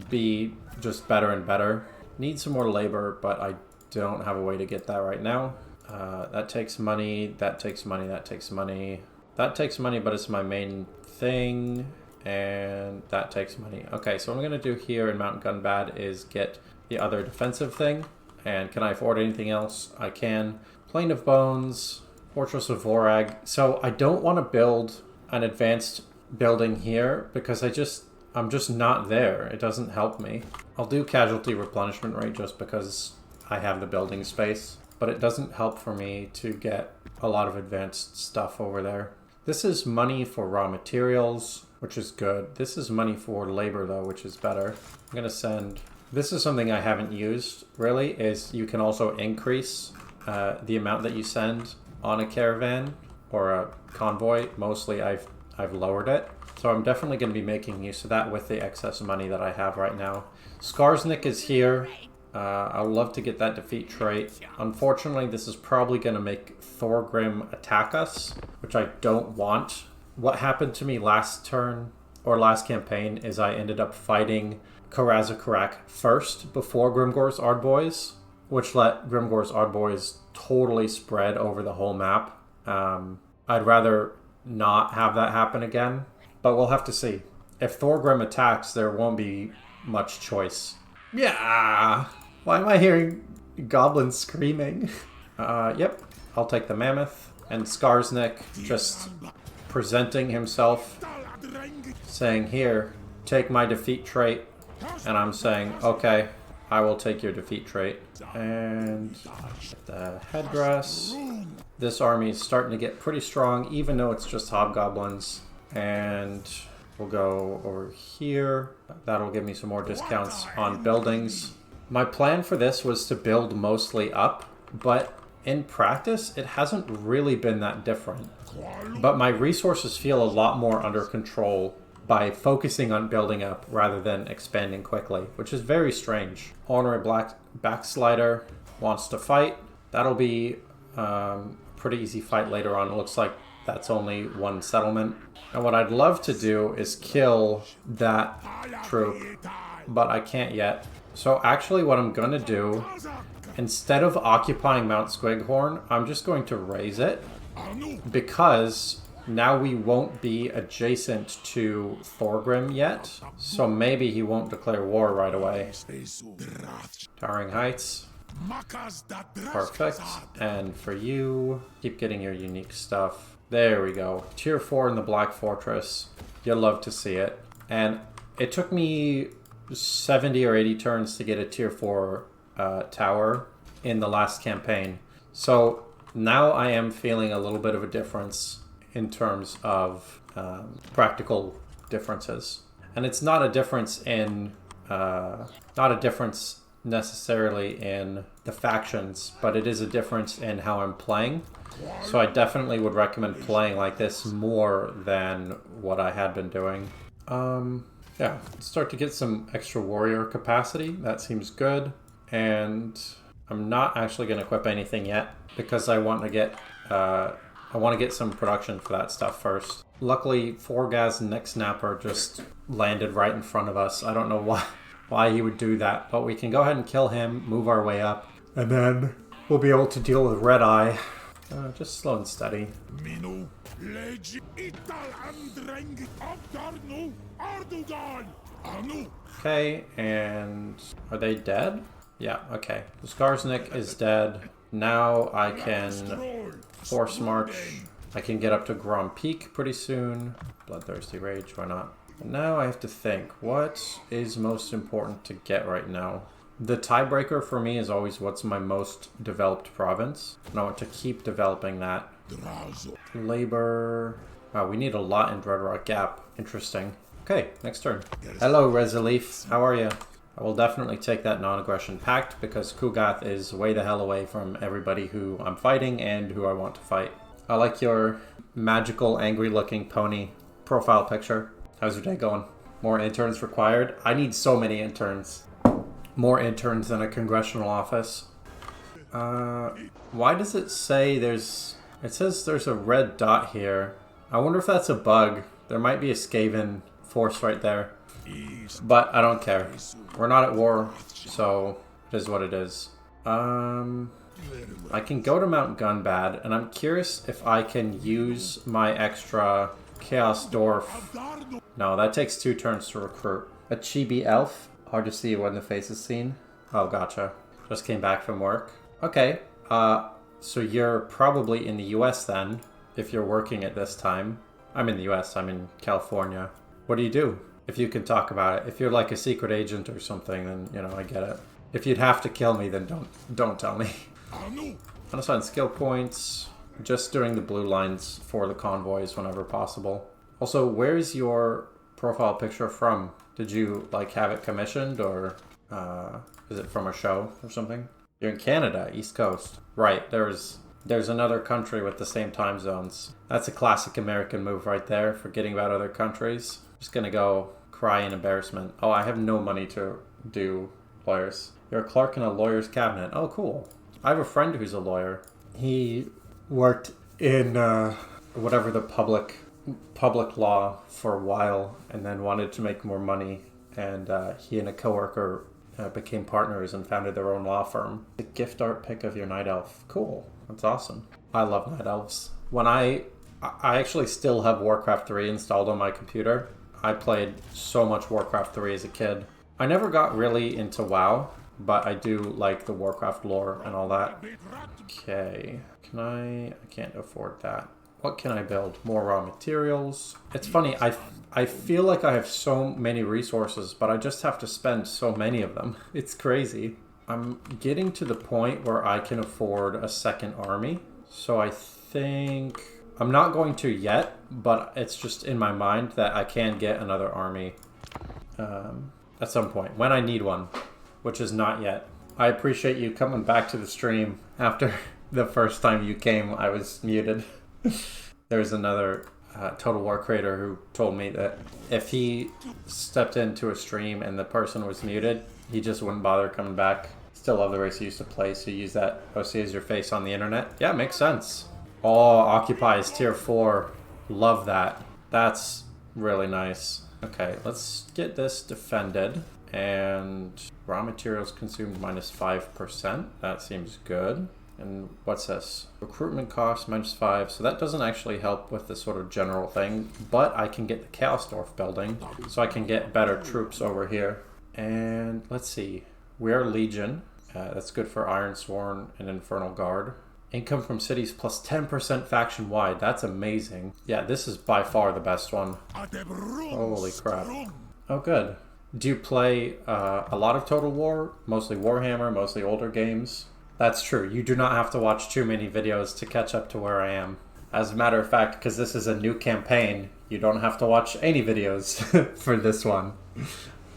S1: be just better and better. Need some more labor, but I don't have a way to get that right now. That takes money, that takes money, that takes money. That takes money, but it's my main thing, and that takes money. Okay, so what I'm going to do here in Mount Gunbad is get the other defensive thing. And can I afford anything else? I can. Plain of Bones, Fortress of Vorag. So I don't want to build an advanced building here because I'm just not there. It doesn't help me. I'll do casualty replenishment rate just because I have the building space, but it doesn't help for me to get a lot of advanced stuff over there. This is money for raw materials, which is good. This is money for labor, though, which is better. I'm going to send... This is something I haven't used, really, is you can also increase the amount that you send on a caravan or a convoy. Mostly I've lowered it. So I'm definitely going to be making use of that with the excess money that I have right now. Skarsnik is here. I'd love to get that defeat trait. Unfortunately, this is probably going to make Thorgrim attack us, which I don't want. What happened to me last turn, or last campaign, is I ended up fighting Karazakarak first before Grimgor's Ardboys, which let Grimgor's Ardboys totally spread over the whole map. I'd rather not have that happen again, but we'll have to see. If Thorgrim attacks, there won't be much choice. Yeah! Why am I hearing goblins screaming? Yep, I'll take the mammoth. And Skarsnik just presenting himself, saying, here, take my defeat trait. And I'm saying, okay, I will take your defeat trait. And the headdress. This army is starting to get pretty strong, even though it's just hobgoblins. And we'll go over here. That'll give me some more discounts on buildings. My plan for this was to build mostly up, but in practice, it hasn't really been that different. But my resources feel a lot more under control by focusing on building up rather than expanding quickly, which is very strange. Honorary Black Backslider wants to fight. That'll be a pretty easy fight later on. It looks like that's only one settlement. And what I'd love to do is kill that troop, but I can't yet. So actually what I'm going to do, instead of occupying Mount Squighorn, I'm just going to raise it, because now we won't be adjacent to Thorgrim yet, so maybe he won't declare war right away. Towering Heights. Perfect. And for you, keep getting your unique stuff. There we go. Tier 4 in the Black Fortress. You'll love to see it. And it took me 70 or 80 turns to get a tier 4 tower in the last campaign. So now I am feeling a little bit of a difference in terms of practical differences. And it's not a difference in, not a difference necessarily in the factions, but it is a difference in how I'm playing. So I definitely would recommend playing like this more than what I had been doing. Yeah, start to get some extra warrior capacity. That seems good. And I'm not actually going to equip anything yet because I want to get some production for that stuff first. Luckily, Forgaz and Neck Snapper just landed right in front of us. I don't know why he would do that, but we can go ahead and kill him, move our way up, and then we'll be able to deal with Red Eye. Just slow and steady. Okay, and are they dead? Yeah, okay. The Skarsnik is dead. Now I can force march. I can get up to Grom Peak pretty soon. Bloodthirsty Rage, why not? But now I have to think, what is most important to get right now? The tiebreaker for me is always what's my most developed province. And I want to keep developing that. Labor. Wow, we need a lot in Dreadrock Gap. Interesting. Okay, next turn. Hello, Resolif. How are you? I will definitely take that non-aggression pact because Kugath is way the hell away from everybody who I'm fighting and who I want to fight. I like your magical, angry-looking pony profile picture. How's your day going? More interns required? I need so many interns. More interns than a congressional office. Why does it say there's... It says there's a red dot here. I wonder if that's a bug. There might be a Skaven force right there. But I don't care. We're not at war, so it is what it is. I can go to Mount Gunbad, and I'm curious if I can use my extra Chaos Dwarf. No, that takes 2 turns to recruit. A Chibi Elf. Hard to see when the face is seen. Oh, gotcha. Just came back from work. Okay, so you're probably in the US then, if you're working at this time. I'm in the US, I'm in California. What do you do? If you can talk about it. If you're like a secret agent or something, then, you know, I get it. If you'd have to kill me, then don't tell me. Unassigned skill points. Just doing the blue lines for the convoys whenever possible. Also, where's your profile picture from? Did you like have it commissioned, or is it from a show or something? You're in Canada, East Coast. Right, there's another country with the same time zones. That's a classic American move right there, forgetting about other countries. Just gonna go cry in embarrassment. Oh, I have no money to do lawyers. You're a clerk in a lawyer's cabinet. Oh, cool. I have a friend who's a lawyer. He worked in whatever the public law for a while, and then wanted to make more money. And he and a coworker became partners and founded their own law firm. The gift art pic of your night elf. Cool. That's awesome. I love night elves. When I actually still have Warcraft 3 installed on my computer. I played so much Warcraft 3 as a kid. I never got really into WoW, but I do like the Warcraft lore and all that. Okay. I can't afford that. What can I build? More raw materials. It's funny, I feel like I have so many resources, but I just have to spend so many of them. It's crazy. I'm getting to the point where I can afford a second army. So I think... I'm not going to yet, but it's just in my mind that I can get another army at some point, when I need one, which is not yet. I appreciate you coming back to the stream after the first time you came. I was muted. There's another Total War creator who told me that if he stepped into a stream and the person was muted, he just wouldn't bother coming back. Still love the race you used to play, so use that OC as your face on the internet. Yeah, makes sense. Oh, Occupy is tier 4. Love that. That's really nice. Okay, let's get this defended. And raw materials consumed -5%. That seems good. And what's this? Recruitment cost -5. So that doesn't actually help with the sort of general thing. But I can get the Chaos Dwarf building. So I can get better troops over here. And let's see. We are Legion. That's good for Iron Sworn and Infernal Guard. Income from cities plus 10% faction-wide. That's amazing. Yeah, this is by far the best one. Holy crap. Oh, good. Do you play a lot of Total War? Mostly Warhammer, mostly older games? That's true. You do not have to watch too many videos to catch up to where I am. As a matter of fact, because this is a new campaign, you don't have to watch any videos for this one.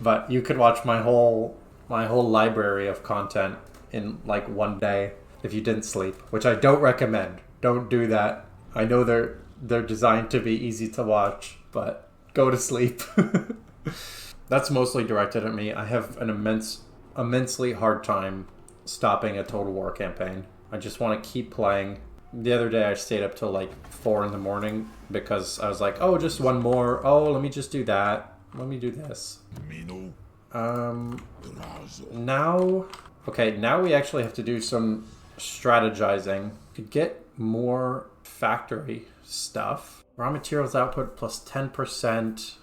S1: But you could watch my whole library of content in like one day. If you didn't sleep, which I don't recommend. Don't do that. I know they're designed to be easy to watch, but go to sleep. That's mostly directed at me. I have an immensely hard time stopping a Total War campaign. I just want to keep playing. The other day I stayed up till like 4 in the morning because I was like, oh, just one more. Oh, let me just do that. Let me do this. Now we actually have to do some strategizing to get more factory stuff. Raw materials output plus 10%.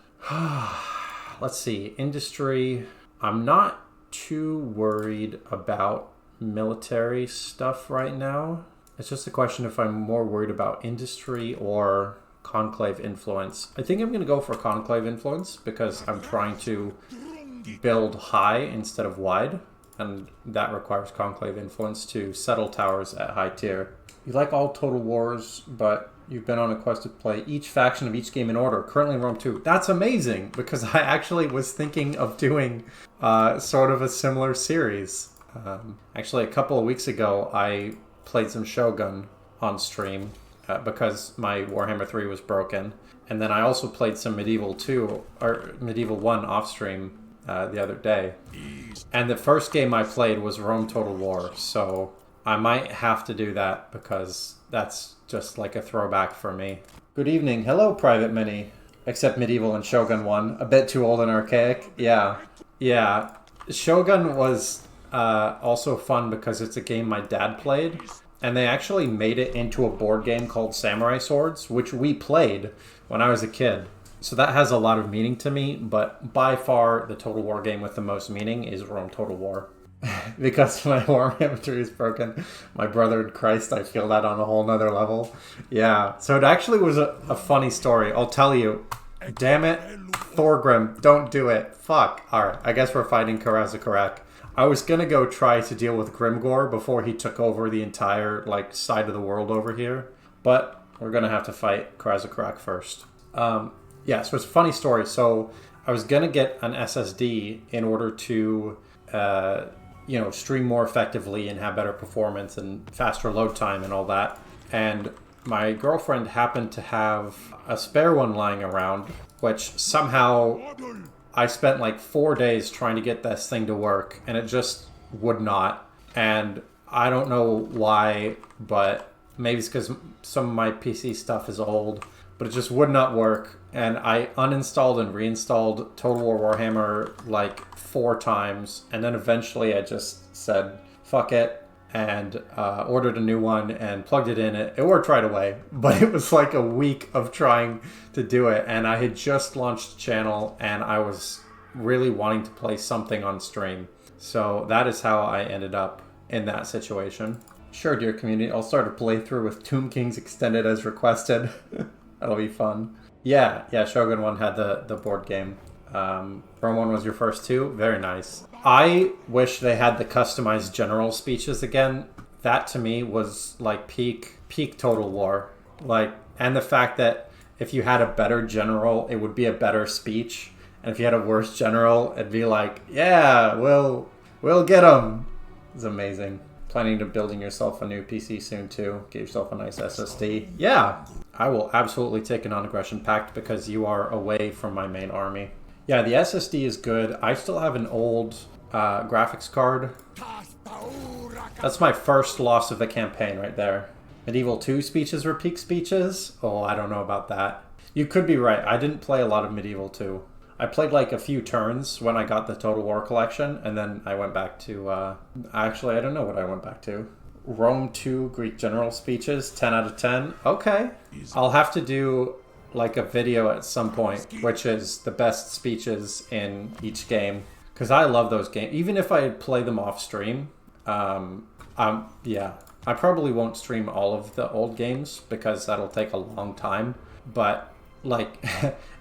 S1: Let's see. Industry. I'm not too worried about military stuff right now. It's just a question if I'm more worried about industry or conclave influence. I think I'm going to go for conclave influence because I'm trying to build high instead of wide. And that requires conclave influence to settle towers at high tier. You like all Total Wars, but you've been on a quest to play each faction of each game in order. Currently in Rome 2. That's amazing, because I actually was thinking of doing sort of a similar series. Actually, a couple of weeks ago, I played some Shogun on stream because my Warhammer 3 was broken. And then I also played some Medieval 1 off stream the other day. And the first game I played was Rome Total War, so I might have to do that because that's just like a throwback for me. Good evening. Hello, Private Mini. Except Medieval and Shogun 1. A bit too old and archaic. Yeah. Shogun was also fun because it's a game my dad played. And they actually made it into a board game called Samurai Swords, which we played when I was a kid. So that has a lot of meaning to me, but by far the Total War game with the most meaning is Rome Total War. Because my Warhammer 3 is broken. My brother in Christ, I feel that on a whole nother level. Yeah, so it actually was a funny story. I'll tell you. Damn it, Thorgrim, don't do it. Fuck. Alright, I guess we're fighting Karazukarak. I was gonna go try to deal with Grimgor before he took over the entire side of the world over here. But we're going to have to fight Krazakrak first. Yeah, so it's a funny story. So I was going to get an SSD in order to, stream more effectively and have better performance and faster load time and all that. And my girlfriend happened to have a spare one lying around, which somehow I spent like 4 days trying to get this thing to work, and it just would not. And I don't know why, but maybe it's because some of my PC stuff is old, but it just would not work. And I uninstalled and reinstalled Total War Warhammer like 4 times, and then eventually I just said, fuck it, and ordered a new one and plugged it in. It worked right away, but it was like a week of trying to do it, and I had just launched the channel, and I was really wanting to play something on stream. So that is how I ended up in that situation. Sure, dear community, I'll start a playthrough with Tomb Kings Extended as requested. That'll be fun. Yeah, Shogun 1 had the board game. Rome 1 was your first 2? Very nice. I wish they had the customized general speeches again. That to me was like peak Total War. Like, and the fact that if you had a better general, it would be a better speech. And if you had a worse general, it'd be like, yeah, we'll get him. It's amazing. Planning to building yourself a new PC soon too. Get yourself a nice SSD. Yeah, I will absolutely take a non-aggression pact because you are away from my main army. Yeah, the SSD is good. I still have an old graphics card. That's my first loss of the campaign right there. Medieval 2 speeches were peak speeches? Oh, I don't know about that. You could be right. I didn't play a lot of Medieval 2. I played like a few turns when I got the Total War collection, and then I went back to, actually, I don't know what I went back to. Rome 2 Greek general speeches, 10 out of 10. Okay. I'll have to do like a video at some point, which is the best speeches in each game. Because I love those games. Even if I play them off stream, yeah. I probably won't stream all of the old games because that'll take a long time. But like,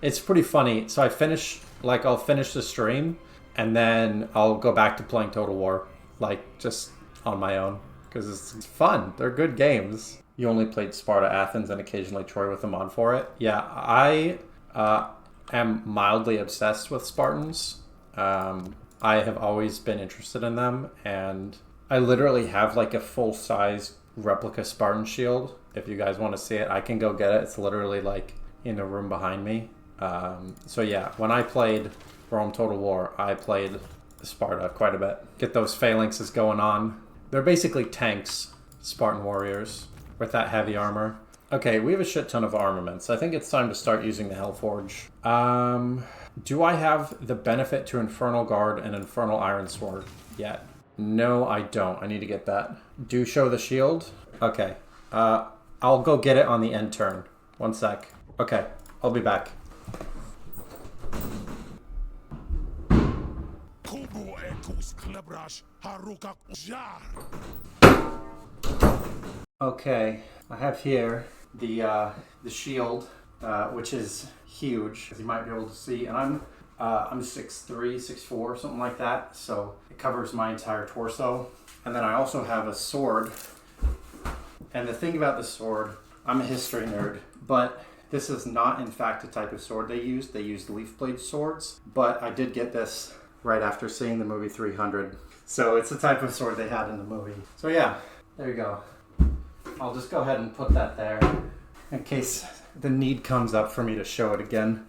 S1: it's pretty funny. So I'll finish the stream and then I'll go back to playing Total War, like just on my own, because it's fun. They're good games. You only played Sparta, Athens, and occasionally Troy with a mod for it. Yeah, I am mildly obsessed with Spartans. I have always been interested in them, and I literally have like a full-size replica Spartan shield. If you guys want to see it, I can go get it. It's literally like in a room behind me. So yeah, when I played Rome Total War, I played Sparta quite a bit. Get those phalanxes going on. They're basically tanks, Spartan warriors, with that heavy armor. Okay, we have a shit ton of armaments. I think it's time to start using the Hellforge. Do I have the benefit to Infernal Guard and Infernal Iron Sword yet? No, I don't. I need to get that. Do show the shield? Okay. I'll go get it on the end turn. 1 sec. Okay, I'll be back. Okay, I have here the shield, which is huge, as you might be able to see, and I'm 6'3", 6'4", something like that, so it covers my entire torso. And then I also have a sword, and the thing about the sword, I'm a history nerd, but this is not in fact a type of sword they used. They used leaf blade swords, but I did get this right after seeing the movie 300. So it's a type of sword they had in the movie. So yeah, there you go. I'll just go ahead and put that there in case the need comes up for me to show it again.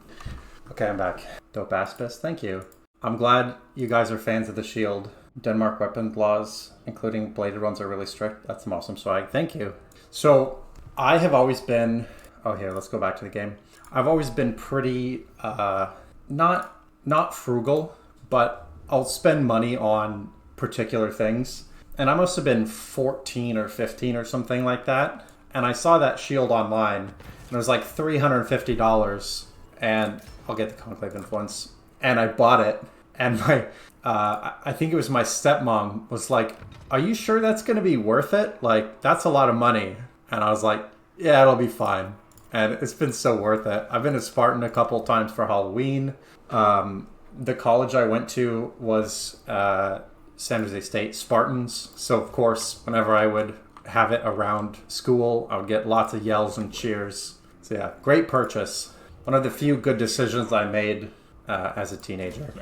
S1: Okay, I'm back. Dope Aspis, thank you. I'm glad you guys are fans of the shield. Denmark weapon laws, including bladed ones, are really strict. That's some awesome swag. Thank you. So I have always been... Oh, here, let's go back to the game. I've always been pretty, not frugal, but I'll spend money on particular things. And I must have been 14 or 15 or something like that. And I saw that shield online, and it was like $350. And I'll get the Conclave Influence. And I bought it. And my, I think it was my stepmom was like, are you sure that's going to be worth it? Like, that's a lot of money. And I was like, yeah, it'll be fine. And it's been so worth it. I've been to Spartan a couple times for Halloween. The college I went to was San Jose State Spartans. So, of course, whenever I would have it around school, I would get lots of yells and cheers. So yeah, great purchase. One of the few good decisions I made as a teenager.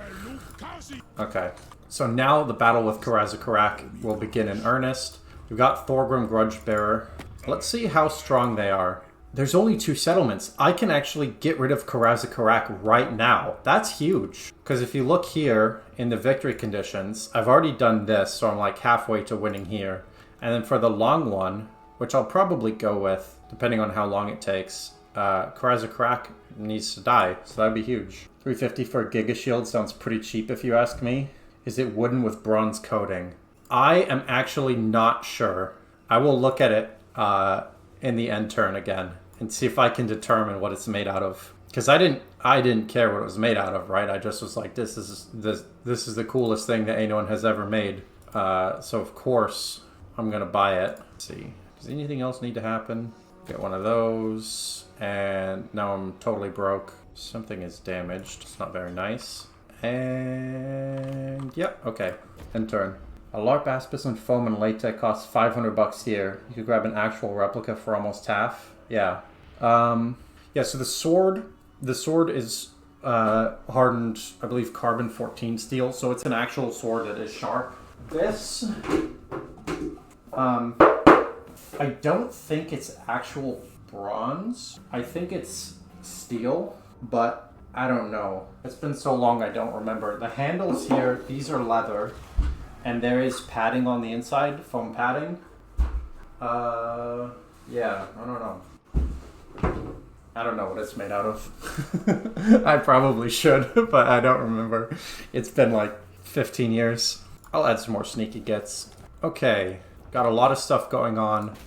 S1: Okay, so now the battle with Karaz-a-Karak will begin in earnest. We've got Thorgrim Grudgebearer. Let's see how strong they are. There's only 2 settlements. I can actually get rid of Karaz-a-Karak right now. That's huge. Because if you look here in the victory conditions, I've already done this, so I'm like halfway to winning here. And then for the long one, which I'll probably go with, depending on how long it takes, Karaz-a-Karak needs to die, so that'd be huge. 350 for a Giga Shield sounds pretty cheap if you ask me. Is it wooden with bronze coating? I am actually not sure. I will look at it in the end turn again and see if I can determine what it's made out of. Because I didn't care what it was made out of, right? I just was like, this is the coolest thing that anyone has ever made. So of course I'm gonna buy it. Let's see. Does anything else need to happen? Get one of those, and now I'm totally broke. Something is damaged. It's not very nice. And yep, okay. End turn. A LARP Aspis and foam and latex costs 500 bucks here. You could grab an actual replica for almost half. Yeah. Yeah, so the sword is hardened, I believe, carbon 14 steel, so it's an actual sword that is sharp. This, I don't think it's actual bronze. I think it's steel, but I don't know. It's been so long I don't remember. The handles here, these are leather. And there is padding on the inside, foam padding. Yeah, I don't know. I don't know what it's made out of. I probably should, but I don't remember. It's been like 15 years. I'll add some more sneaky gets. Okay, got a lot of stuff going on,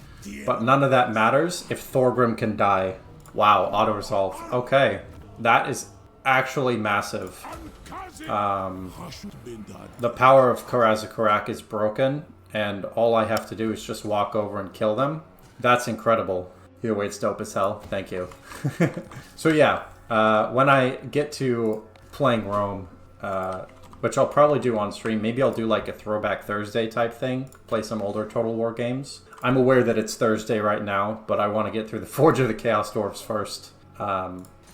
S1: but none of that matters if Thorgrim can die. Wow, auto-resolve. Okay, that is actually massive. The power of Karaz-a-Karak is broken, and all I have to do is just walk over and kill them. That's incredible. Your weight's dope as hell. Thank you. So yeah, when I get to playing Rome, which I'll probably do on stream, maybe I'll do like a Throwback Thursday type thing, play some older Total War games. I'm aware that it's Thursday right now, but I want to get through the Forge of the Chaos Dwarfs first.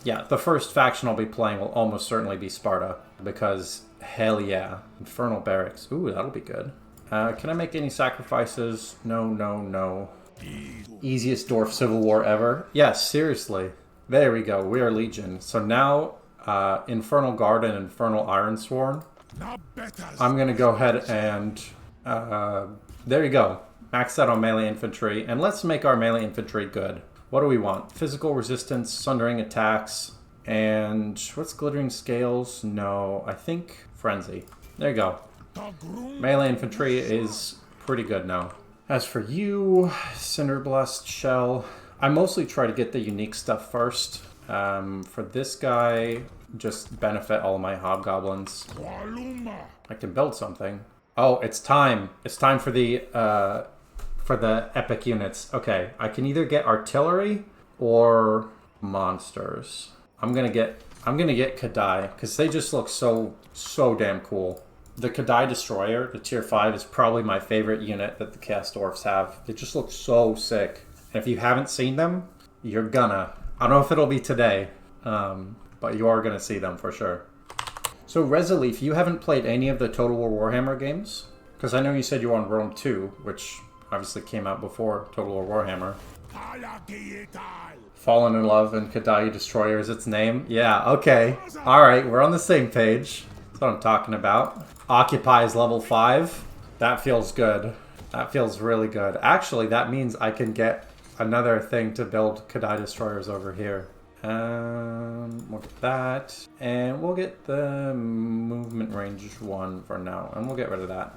S1: Yeah, the first faction I'll be playing will almost certainly be Sparta, because hell yeah. Infernal Barracks. Ooh, that'll be good. Can I make any sacrifices? No, no, no. Easiest dwarf civil war ever? Yes, seriously. There we go. We are Legion. So now, Infernal Guard and Infernal Ironsworn. I'm going to go ahead and... there you go. Max out on melee infantry. And let's make our melee infantry good. What do we want? Physical resistance, sundering attacks, and what's glittering scales? No, I think frenzy. There you go. Melee infantry is pretty good now. As for you, Cinderblast Shell, I mostly try to get the unique stuff first. For this guy, just benefit all of my hobgoblins. I can build something. Oh, it's time. It's time for the epic units. Okay, I can either get artillery or monsters. I'm gonna get Kadai, because they just look so damn cool. The Kadai Destroyer, the tier 5, is probably my favorite unit that the Chaos Dwarfs have. They just look so sick. And if you haven't seen them, you're gonna. I don't know if it'll be today, but you are gonna see them for sure. So Resolif, you haven't played any of the Total War Warhammer games? Because I know you said you were on Rome 2, which obviously came out before Total War Warhammer. Fallen in Love and Kadai Destroyer is its name? Yeah, okay. Alright, we're on the same page. That's what I'm talking about. Occupy is level 5. That feels good. That feels really good. Actually, that means I can get another thing to build Kadai Destroyers over here. We'll get that. And we'll get the movement range 1 for now. And we'll get rid of that.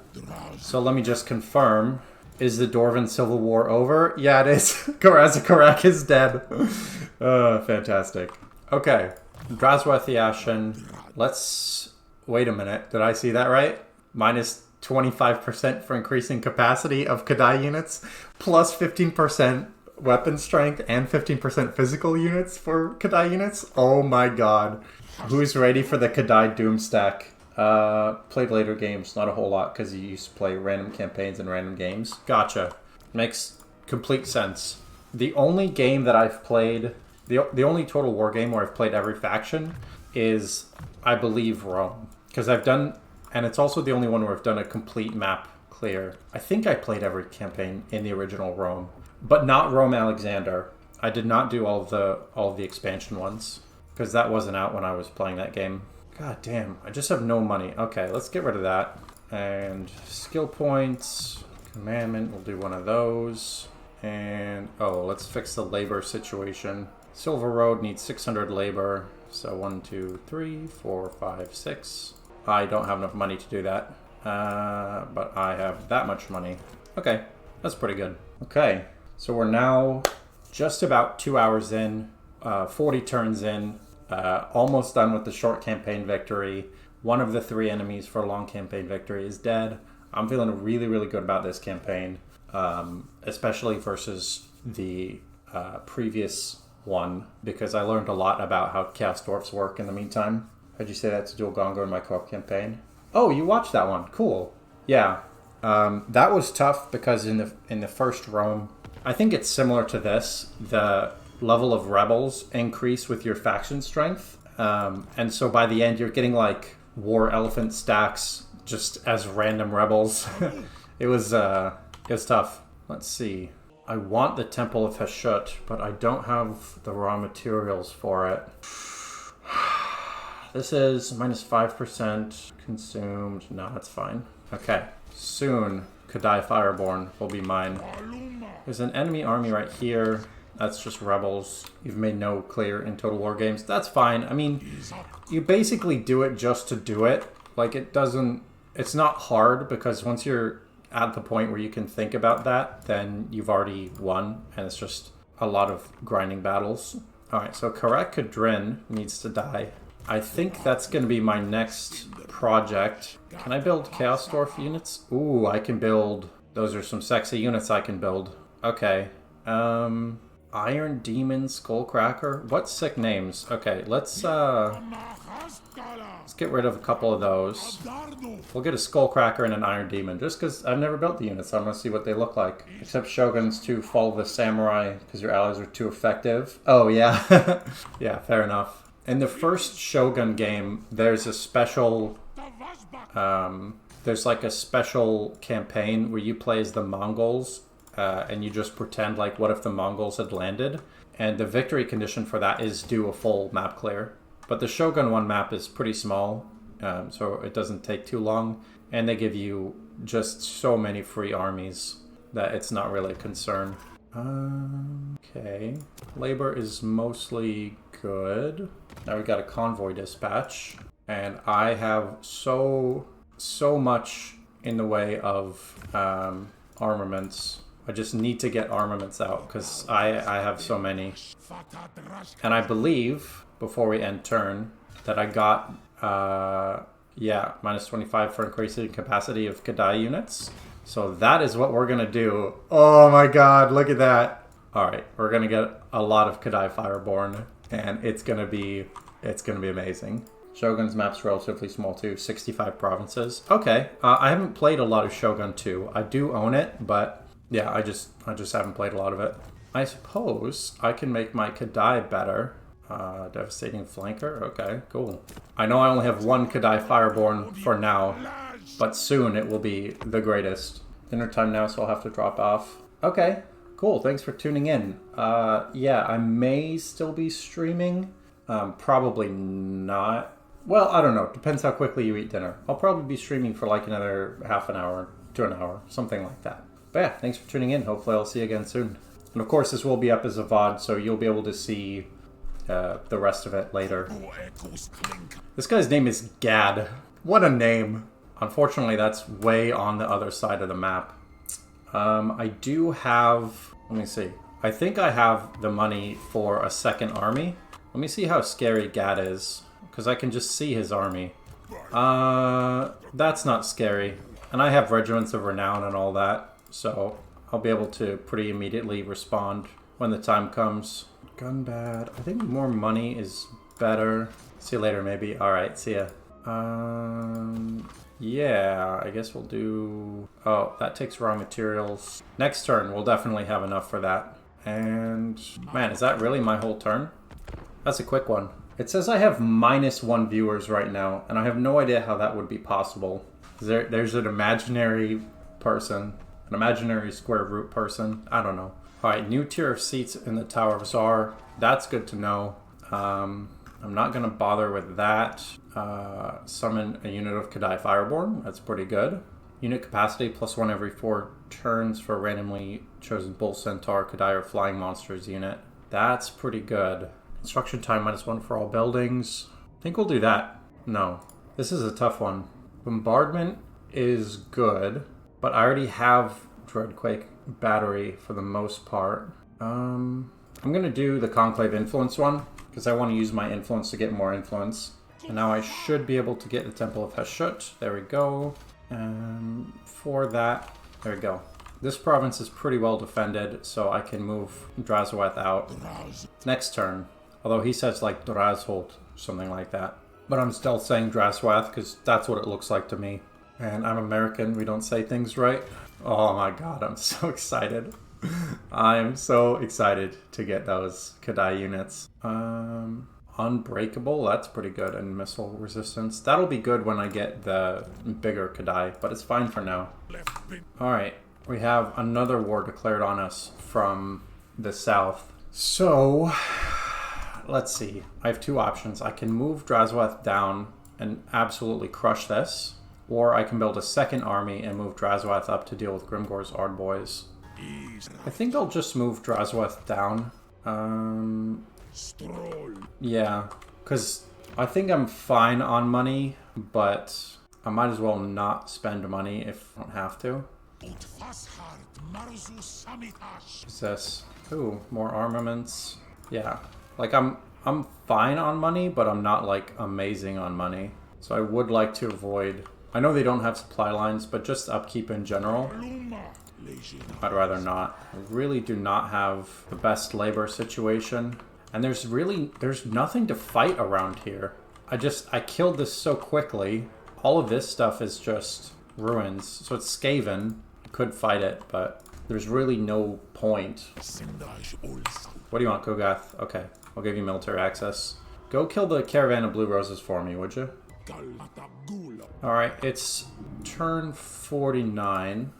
S1: So let me just confirm. Is the Dwarven Civil War over? Yeah, it is. Karaz-a-Karak is dead. Fantastic. Okay. Drazhoath the Ashen. Let's... Wait a minute. Did I see that right? Minus 25% for increasing capacity of Kadai units. Plus 15% weapon strength and 15% physical units for Kadai units. Oh my god. Who's ready for the Kadai Doom stack? Played later games, not a whole lot, because you used to play random campaigns and random games. Gotcha. Makes complete sense. The only game that I've played, the only Total War game where I've played every faction is, I believe, Rome. Because I've done, and it's also the only one where I've done a complete map clear. I think I played every campaign in the original Rome, but not Rome Alexander. I did not do all of the expansion ones, because that wasn't out when I was playing that game. God damn, I just have no money. Okay, let's get rid of that. And skill points, commandment, we'll do one of those. And, oh, let's fix the labor situation. Silver Road needs 600 labor. So 1, 2, 3, 4, 5, 6. I don't have enough money to do that. But I have that much money. Okay, that's pretty good. Okay, so we're now just about 2 hours in, 40 turns in, almost done with the short campaign victory. One of the 3 enemies for a long campaign victory is dead. I'm feeling really, really good about this campaign, especially versus the previous one, because I learned a lot about how Chaos Dwarfs work in the meantime. How'd you say that to Dual Gongo in my co-op campaign? Oh, you watched that one. Cool. Yeah. That was tough because in the first Rome, I think it's similar to this. The level of rebels increase with your faction strength. And so by the end, you're getting like war elephant stacks just as random rebels. It was tough. Let's see. I want the Temple of Hashut, but I don't have the raw materials for it. This is minus 5% consumed. No, that's fine. Okay. Soon, Kadai Fireborn will be mine. There's an enemy army right here. That's just rebels. You've made no clear in Total War games. That's fine. I mean, you basically do it just to do it. Like, it's not hard, because once you're at the point where you can think about that, then you've already won, and it's just a lot of grinding battles. Alright, so Karak Kadrin needs to die. I think that's going to be my next project. Can I build Chaos Dwarf units? Ooh, I can build... Those are some sexy units I can build. Okay. Iron Demon, Skullcracker. What sick names. Okay, let's get rid of a couple of those. We'll get a Skullcracker and an Iron Demon, just because I've never built the units, so I'm going to see what they look like. Except Shoguns to follow the Samurai, because your allies are too effective. Oh, yeah. Yeah, fair enough. In the first Shogun game, there's a special... there's like a special campaign where you play as the Mongols, and you just pretend like, what if the Mongols had landed? And the victory condition for that is do a full map clear. But the Shogun 1 map is pretty small, so it doesn't take too long. And they give you just so many free armies that it's not really a concern. Okay. Labor is mostly good. Now we got a convoy dispatch. And I have so much in the way of armaments. I just need to get armaments out, because I have so many. And I believe, before we end turn, that I got, yeah, minus 25 for increasing capacity of Kadai units. So that is what we're going to do. Oh my god, look at that. Alright, we're going to get a lot of Kadai Fireborn, and it's going to be amazing. Shogun's map's relatively small too, 65 provinces. Okay, I haven't played a lot of Shogun 2. I do own it, but yeah, I just haven't played a lot of it. I suppose I can make my Kadai better. Devastating Flanker, okay, cool. I know I only have one Kadai Fireborn for now, but soon it will be the greatest. Dinner time now, so I'll have to drop off. Okay, cool, thanks for tuning in. Yeah, I may still be streaming. Probably not. Well, I don't know. Depends how quickly you eat dinner. I'll probably be streaming for like another half an hour to an hour, something like that. But yeah, thanks for tuning in. Hopefully I'll see you again soon. And of course, this will be up as a VOD, so you'll be able to see the rest of it later. This guy's name is Gad. What a name. Unfortunately, that's way on the other side of the map. I do have... Let me see. I think I have the money for a second army. Let me see how scary Gad is, because I can just see his army. That's not scary. And I have regiments of renown and all that, so I'll be able to pretty immediately respond when the time comes. Gun bad. I think more money is better. See you later, maybe. Alright, see ya. Yeah, I guess we'll do... Oh, that takes raw materials. Next turn, we'll definitely have enough for that. And... Man, is that really my whole turn? That's a quick one. It says I have -1 viewers right now, and I have no idea how that would be possible. There's an imaginary person, an imaginary square root person. I don't know. Alright, new tier of seats in the Tower of Zar. That's good to know. I'm not going to bother with that. Summon a unit of Kadai Fireborn. That's pretty good. Unit capacity +1 every 4 turns for randomly chosen Bull Centaur, Kadai, or Flying Monsters unit. That's pretty good. Construction time -1 for all buildings. I think we'll do that. No. This is a tough one. Bombardment is good, but I already have Dreadquake Battery for the most part. I'm going to do the Conclave Influence one, because I want to use my influence to get more influence. And now I should be able to get the Temple of Hashut. There we go. For that, there we go. This province is pretty well defended, so I can move Drazhoath out next turn. Although he says like Drazhoath, something like that. But I'm still saying Drazhoath because that's what it looks like to me. And I'm American, we don't say things right. Oh my god, I'm so excited. I am so excited to get those Kadai units. Unbreakable, that's pretty good. And missile resistance. That'll be good when I get the bigger Kadai, but it's fine for now. Alright, we have another war declared on us from the south. So... let's see. I have two options. I can move Drazhoath down and absolutely crush this, or I can build a second army and move Drazhoath up to deal with Grimgor's Ardboys. I think I'll just move Drazhoath down. Yeah, because I think I'm fine on money, but I might as well not spend money if I don't have to. What's this? Ooh, more armaments. Yeah. Like, I'm fine on money, but I'm not, like, amazing on money. So I would like to avoid... I know they don't have supply lines, but just upkeep in general. I'd rather not. I really do not have the best labor situation. And there's nothing to fight around here. I killed this so quickly. All of this stuff is just ruins. So it's Skaven. I could fight it, but there's really no point. What do you want, Kogath? Okay. I'll give you military access. Go kill the caravan of blue roses for me, would you? Alright, it's turn 49.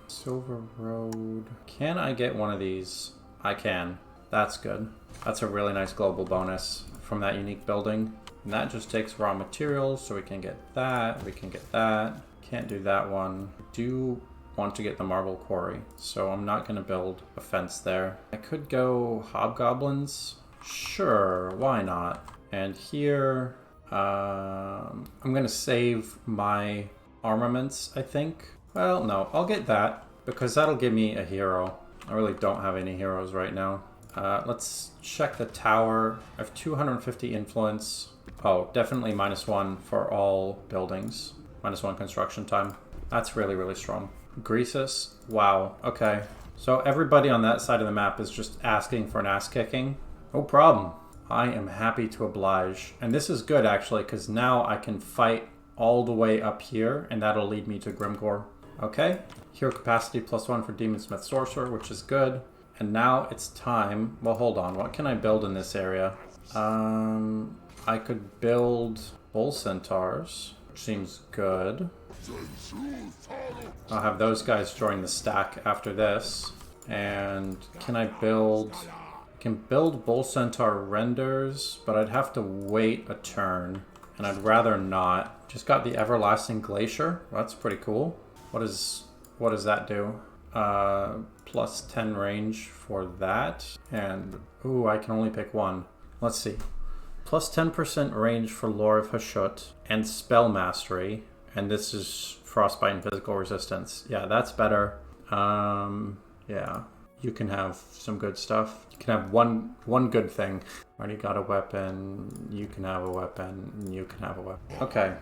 S1: Silver Road. Can I get one of these? I can. That's good. That's a really nice global bonus from that unique building. And that just takes raw materials, so we can get that. We can get that. Can't do that one. Do want to get the marble quarry, so I'm not going to build a fence there. I could go hobgoblins. Sure, why not? And here, I'm going to save my armaments, I think. Well, no, I'll get that, because that'll give me a hero. I really don't have any heroes right now. Let's check the tower. I have 250 influence. Oh, definitely -1 for all buildings. -1 construction time. That's really, really strong. Greasus. Wow. Okay. So everybody on that side of the map is just asking for an ass kicking. No problem. I am happy to oblige. And this is good, actually, because now I can fight all the way up here, and that'll lead me to Grimgor. Okay. Hero capacity +1 for Demonsmith Sorcerer, which is good. And now it's time... Well, hold on. What can I build in this area? I could build Bull Centaurs, which seems good. I'll have those guys join the stack after this. And can I build... I can build Bull Centaur renders, but I'd have to wait a turn. And I'd rather not. Just got the Everlasting Glacier. Well, that's pretty cool. What does that do? +10 range for that. And, ooh, I can only pick one. Let's see. +10% range for Lore of Hashut and Spell Mastery. And this is Frostbite and Physical Resistance. Yeah, that's better. Yeah. You can have some good stuff. You can have one good thing. Already got a weapon. You can have a weapon. You can have a weapon. Okay.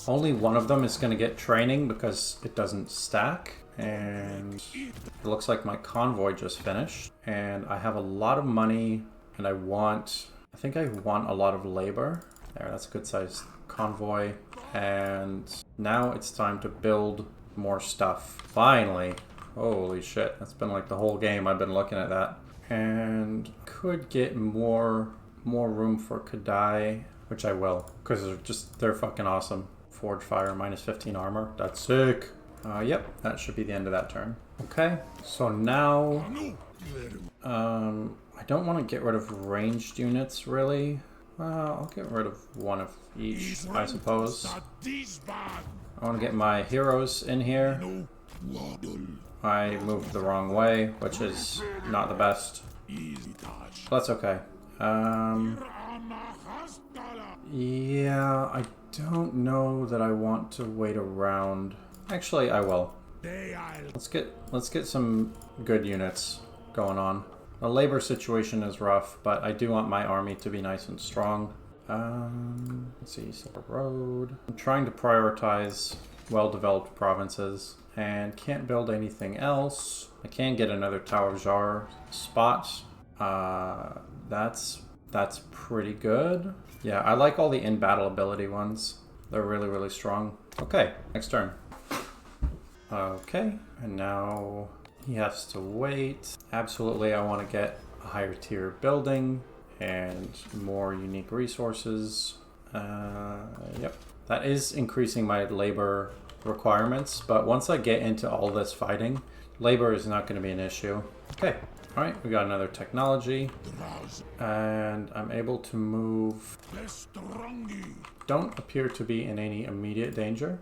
S1: Only one of them is going to get training because it doesn't stack. And it looks like my convoy just finished. And I have a lot of money. And I think I want a lot of labor. There, that's a good sized convoy. And now it's time to build more stuff. Finally. Holy shit. That's been like the whole game I've been looking at that. And could get more room for Kadai, which I will, because they're fucking awesome. Forge fire, minus 15 armor. That's sick. Yep, that should be the end of that turn. Okay, so now I don't want to get rid of ranged units really. I'll get rid of one of each, I suppose. I want to get my heroes in here. I moved the wrong way, which is not the best. That's okay. Yeah, I don't know that I want to wait around. Actually, I will. Let's get some good units going on. The labor situation is rough, but I do want my army to be nice and strong. Let's see, Silver Road. I'm trying to prioritize well-developed provinces and can't build anything else. I can get another Tower of Jar spot. That's pretty good. Yeah, I like all the in-battle ability ones. They're really, really strong. Okay, next turn. Okay, and now he has to wait. Absolutely, I want to get a higher tier building and more unique resources. Yep, that is increasing my labor requirements, but once I get into all this fighting, labor is not going to be an issue. Okay, all right, we got another technology, and I'm able to move. Don't appear to be in any immediate danger.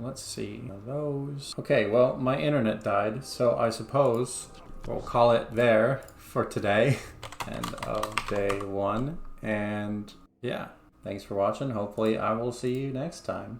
S1: Let's see those. Okay, well, my internet died, so I suppose we'll call it there for today. End of day 1. And yeah, thanks for watching. Hopefully I will see you next time.